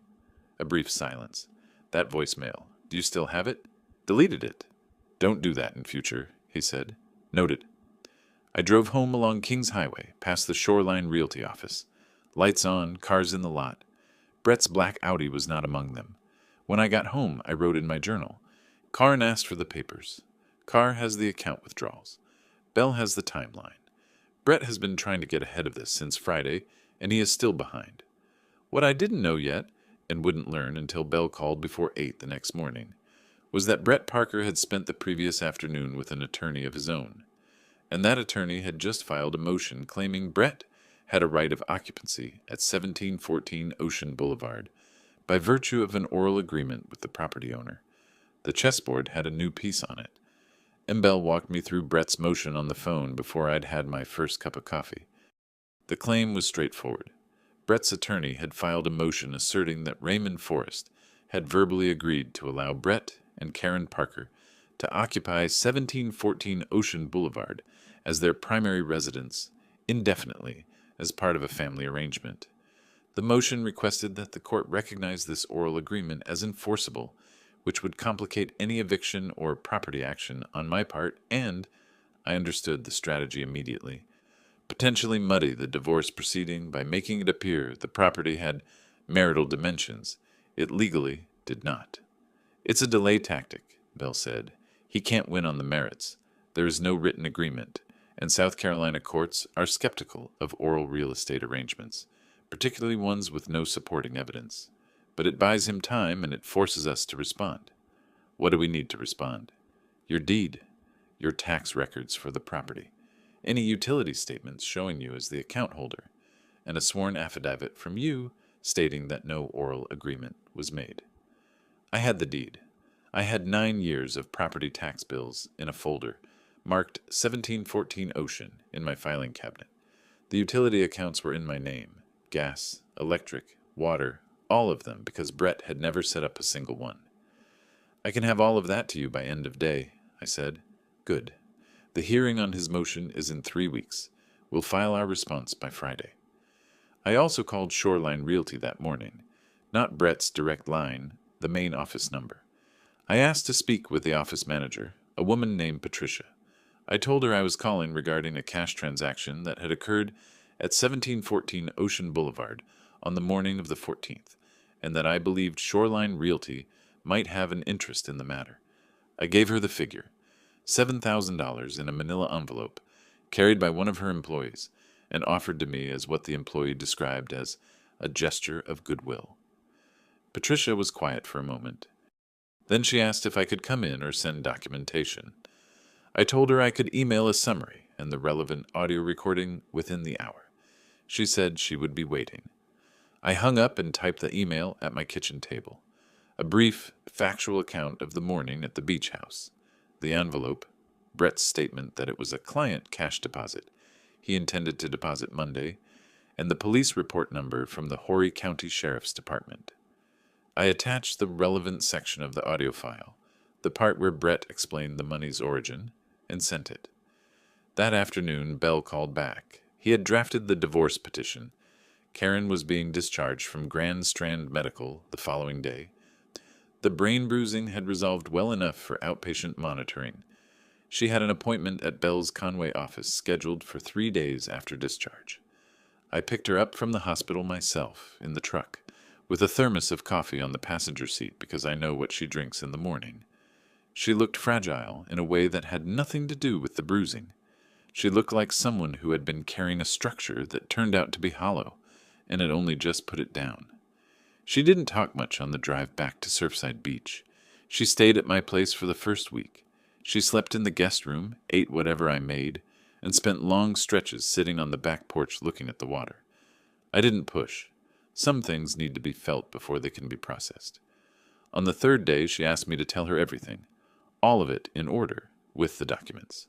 A brief silence. That voicemail. Do you still have it? Deleted it. Don't do that in future, he said. Noted. I drove home along Kings Highway, past the Shoreline Realty office. Lights on, cars in the lot. Brett's black Audi was not among them. When I got home, I wrote in my journal. Carr asked for the papers. Carr has the account withdrawals. Bell has the timeline. Brett has been trying to get ahead of this since Friday, and he is still behind. What I didn't know yet, and wouldn't learn until Bell called before 8 the next morning, was that Brett Parker had spent the previous afternoon with an attorney of his own, and that attorney had just filed a motion claiming Brett had a right of occupancy at 1714 Ocean Boulevard by virtue of an oral agreement with the property owner. The chessboard had a new piece on it, and Bell walked me through Brett's motion on the phone before I'd had my first cup of coffee. The claim was straightforward. Brett's attorney had filed a motion asserting that Raymond Forrest had verbally agreed to allow Brett and Karen Parker to occupy 1714 Ocean Boulevard as their primary residence indefinitely as part of a family arrangement. The motion requested that the court recognize this oral agreement as enforceable, which would complicate any eviction or property action on my part and, I understood the strategy immediately, potentially muddy the divorce proceeding by making it appear the property had marital dimensions. It legally did not. It's a delay tactic, Bell said. He can't win on the merits. There is no written agreement, and South Carolina courts are skeptical of oral real estate arrangements, particularly ones with no supporting evidence. But it buys him time and it forces us to respond. What do we need to respond? Your deed, your tax records for the property, any utility statements showing you as the account holder, and a sworn affidavit from you stating that no oral agreement was made. I had the deed. I had 9 years of property tax bills in a folder marked 1714 Ocean in my filing cabinet. The utility accounts were in my name, gas, electric, water, all of them, because Brett had never set up a single one. I can have all of that to you by end of day, I said. Good. The hearing on his motion is in 3 weeks. We'll file our response by Friday. I also called Shoreline Realty that morning, not Brett's direct line, the main office number. I asked to speak with the office manager, a woman named Patricia. I told her I was calling regarding a cash transaction that had occurred at 1714 Ocean Boulevard on the morning of the 14th, and that I believed Shoreline Realty might have an interest in the matter. I gave her the figure, $7,000 in a manila envelope, carried by one of her employees, and offered to me as what the employee described as a gesture of goodwill. Patricia was quiet for a moment. Then she asked if I could come in or send documentation. I told her I could email a summary and the relevant audio recording within the hour. She said she would be waiting. I hung up and typed the email at my kitchen table. A brief, factual account of the morning at the beach house. The envelope, Brett's statement that it was a client cash deposit he intended to deposit Monday, and the police report number from the Horry County Sheriff's Department. I attached the relevant section of the audio file, the part where Brett explained the money's origin, and sent it. That afternoon, Bell called back. He had drafted the divorce petition. Karen was being discharged from Grand Strand Medical the following day. The brain bruising had resolved well enough for outpatient monitoring, She had an appointment at Bell's Conway office scheduled for 3 days after discharge. I picked her up from the hospital myself, in the truck, with a thermos of coffee on the passenger seat because I know what she drinks in the morning. She looked fragile in a way that had nothing to do with the bruising. She looked like someone who had been carrying a structure that turned out to be hollow, and had only just put it down. She didn't talk much on the drive back to Surfside Beach. She stayed at my place for the first week. She slept in the guest room, ate whatever I made, and spent long stretches sitting on the back porch looking at the water. I didn't push. Some things need to be felt before they can be processed. On the third day, she asked me to tell her everything, all of it in order, with the documents.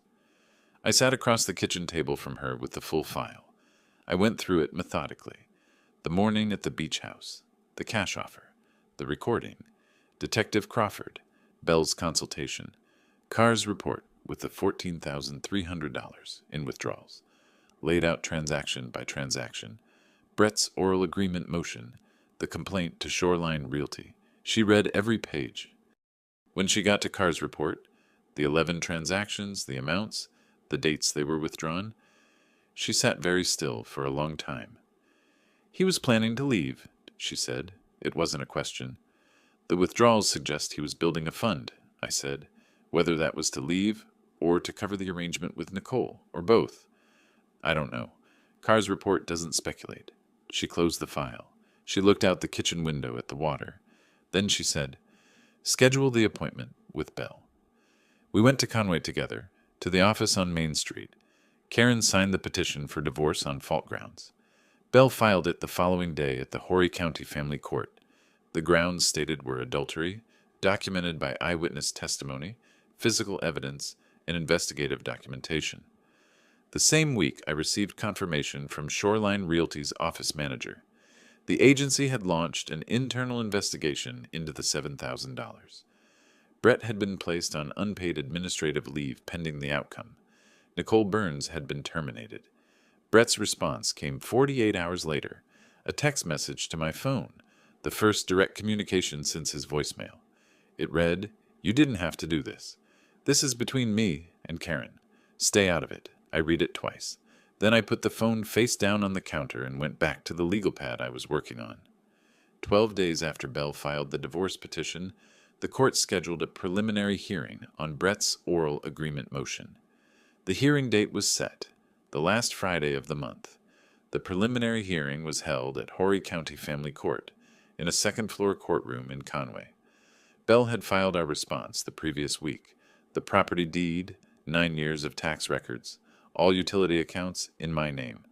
I sat across the kitchen table from her with the full file. I went through it methodically. The morning at the beach house, the cash offer, the recording, Detective Crawford, Bell's consultation, Carr's report with the $14,300 in withdrawals, laid out transaction by transaction, Brett's oral agreement motion, the complaint to Shoreline Realty. She read every page. When she got to Carr's report, the 11 transactions, the amounts, the dates they were withdrawn, she sat very still for a long time. He was planning to leave, she said. It wasn't a question. The withdrawals suggest he was building a fund, I said, whether that was to leave or to cover the arrangement with Nicole, or both. I don't know. Carr's report doesn't speculate. She closed the file. She looked out the kitchen window at the water. Then she said, "Schedule the appointment with Bell." We went to Conway together, to the office on Main Street. Karen signed the petition for divorce on fault grounds. Bell filed it the following day at the Horry County Family Court. The grounds stated were adultery, documented by eyewitness testimony, physical evidence, and investigative documentation. The same week, I received confirmation from Shoreline Realty's office manager. The agency had launched an internal investigation into the $7,000. Brett had been placed on unpaid administrative leave pending the outcome. Nicole Burns had been terminated. Brett's response came 48 hours later, a text message to my phone, the first direct communication since his voicemail. It read, "You didn't have to do this. This is between me and Karen. Stay out of it." I read it twice. Then I put the phone face down on the counter and went back to the legal pad I was working on. 12 days after Bell filed the divorce petition, the court scheduled a preliminary hearing on Brett's oral agreement motion. The hearing date was set, the last Friday of the month. The preliminary hearing was held at Horry County Family Court, in a second-floor courtroom in Conway. Bell had filed our response the previous week, the property deed, 9 years of tax records, all utility accounts in my name,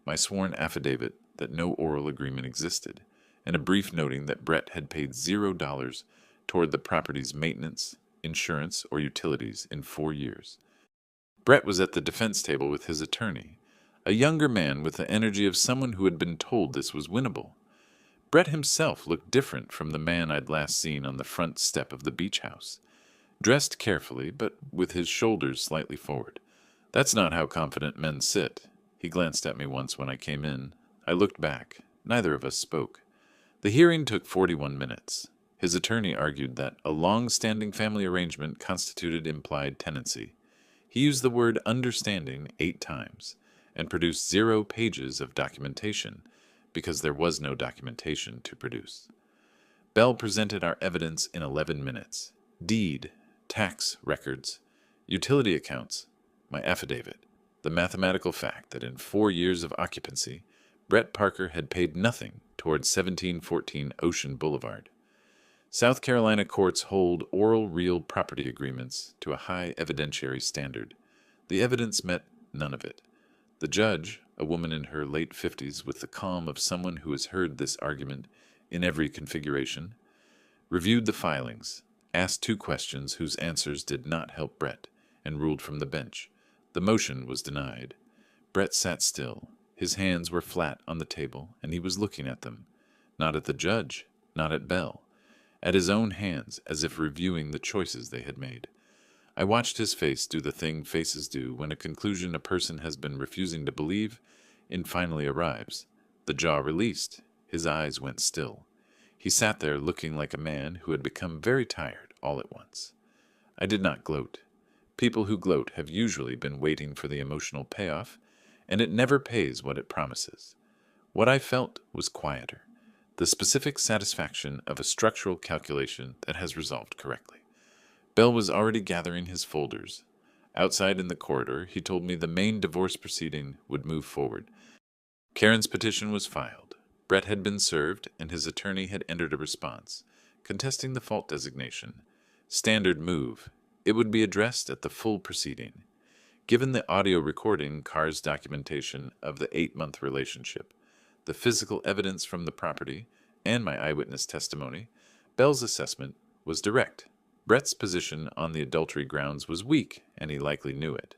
my sworn affidavit that no oral agreement existed, and a brief noting that Brett had paid $0 toward the property's maintenance, insurance, or utilities in 4 years. Brett was at the defense table with his attorney, a younger man with the energy of someone who had been told this was winnable. Brett himself looked different from the man I'd last seen on the front step of the beach house, dressed carefully but with his shoulders slightly forward. That's not how confident men sit. He glanced at me once when I came in. I looked back. Neither of us spoke. The hearing took 41 minutes. His attorney argued that a long-standing family arrangement constituted implied tenancy. He used the word understanding 8 times and produced 0 pages of documentation because there was no documentation to produce. Bell presented our evidence in 11 minutes. Deed, tax records, utility accounts, my affidavit, the mathematical fact that in 4 years of occupancy, Brett Parker had paid nothing toward 1714 Ocean Boulevard. South Carolina courts hold oral real property agreements to a high evidentiary standard. The evidence met none of it. The judge, a woman in her late 50s with the calm of someone who has heard this argument in every configuration, reviewed the filings, asked 2 questions whose answers did not help Brett, and ruled from the bench. The motion was denied. Brett sat still. His hands were flat on the table, and he was looking at them, not at the judge, not at Bell, at his own hands, as if reviewing the choices they had made. I watched his face do the thing faces do when a conclusion a person has been refusing to believe in finally arrives. The jaw released. His eyes went still. He sat there looking like a man who had become very tired all at once. I did not gloat. People who gloat have usually been waiting for the emotional payoff, and it never pays what it promises. What I felt was quieter, the specific satisfaction of a structural calculation that has resolved correctly. Bell was already gathering his folders. Outside in the corridor, he told me the main divorce proceeding would move forward. Karen's petition was filed. Brett had been served, and his attorney had entered a response, contesting the fault designation. Standard move. It would be addressed at the full proceeding. Given the audio recording, Carr's documentation of the 8-month relationship, the physical evidence from the property, and my eyewitness testimony, Bell's assessment was direct. Brett's position on the adultery grounds was weak, and he likely knew it.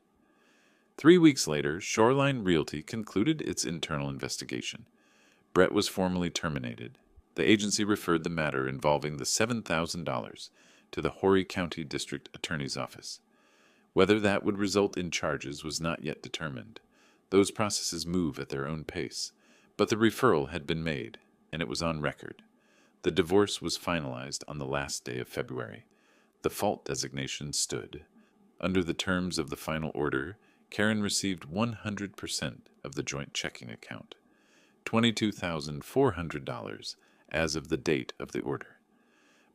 3 weeks later, Shoreline Realty concluded its internal investigation. Brett was formally terminated. The agency referred the matter involving the $7,000 to the Horry County District Attorney's Office. Whether that would result in charges was not yet determined. Those processes move at their own pace, but the referral had been made, and it was on record. The divorce was finalized on the last day of February. The fault designation stood. Under the terms of the final order, Karen received 100% of the joint checking account, $22,400 as of the date of the order.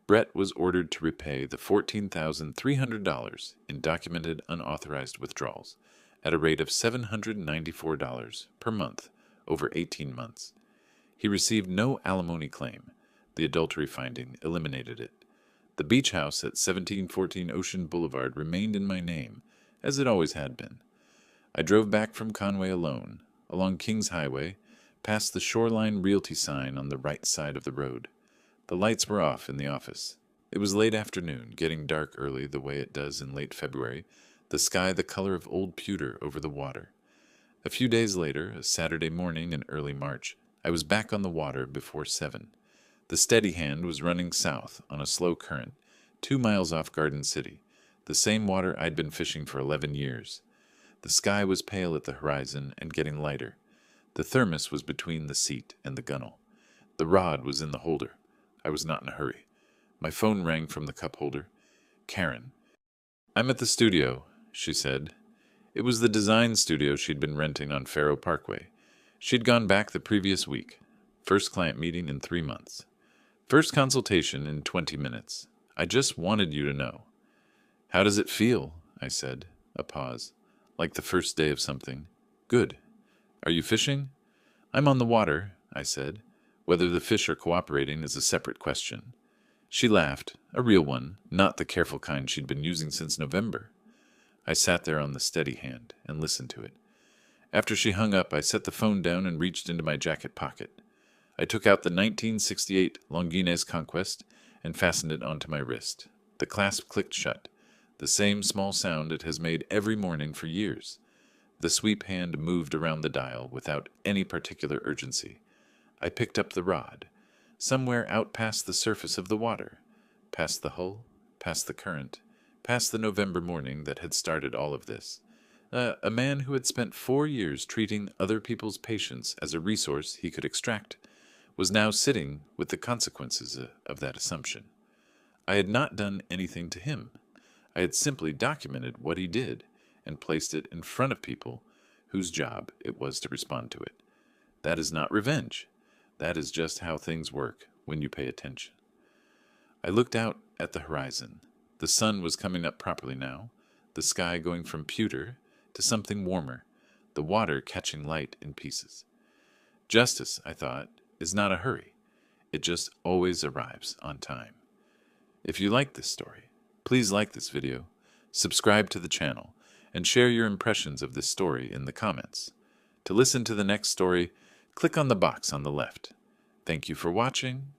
Brett was ordered to repay the $14,300 in documented unauthorized withdrawals at a rate of $794 per month over 18 months. He received no alimony claim. The adultery finding eliminated it. The beach house at 1714 Ocean Boulevard remained in my name, as it always had been. I drove back from Conway alone, along Kings Highway, past the Shoreline Realty sign on the right side of the road. The lights were off in the office. It was late afternoon, getting dark early the way it does in late February, the sky the color of old pewter over the water. A few days later, a Saturday morning in early March, I was back on the water before 7. The Steady Hand was running south on a slow current, 2 miles off Garden City, the same water I'd been fishing for 11 years. The sky was pale at the horizon and getting lighter. The thermos was between the seat and the gunwale. The rod was in the holder. I was not in a hurry. My phone rang from the cup holder. Karen. "I'm at the studio," she said. It was the design studio she'd been renting on Faro Parkway. She'd gone back the previous week. First client meeting in 3 months. First consultation in 20 minutes. "I just wanted you to know." "How does it feel?" I said. A pause. "Like the first day of something." "Good. Are you fishing?" "I'm on the water," I said. Whether the fish are cooperating is a separate question. She laughed, a real one, not the careful kind she'd been using since November. I sat there on the Steady Hand and listened to it. After she hung up, I set the phone down and reached into my jacket pocket. I took out the 1968 Longines Conquest and fastened it onto my wrist. The clasp clicked shut, the same small sound it has made every morning for years. The sweep hand moved around the dial without any particular urgency. I picked up the rod, somewhere out past the surface of the water, past the hull, past the current, past the November morning that had started all of this. A man who had spent 4 years treating other people's patients as a resource he could extract was now sitting with the consequences of that assumption. I had not done anything to him. I had simply documented what he did and placed it in front of people whose job it was to respond to it. That is not revenge. That is just how things work when you pay attention. I looked out at the horizon. The sun was coming up properly now, the sky going from pewter to something warmer, the water catching light in pieces. Justice, I thought, is not a hurry. It just always arrives on time. If you like this story, please like this video, subscribe to the channel, and share your impressions of this story in the comments. To listen to the next story, click on the box on the left. Thank you for watching,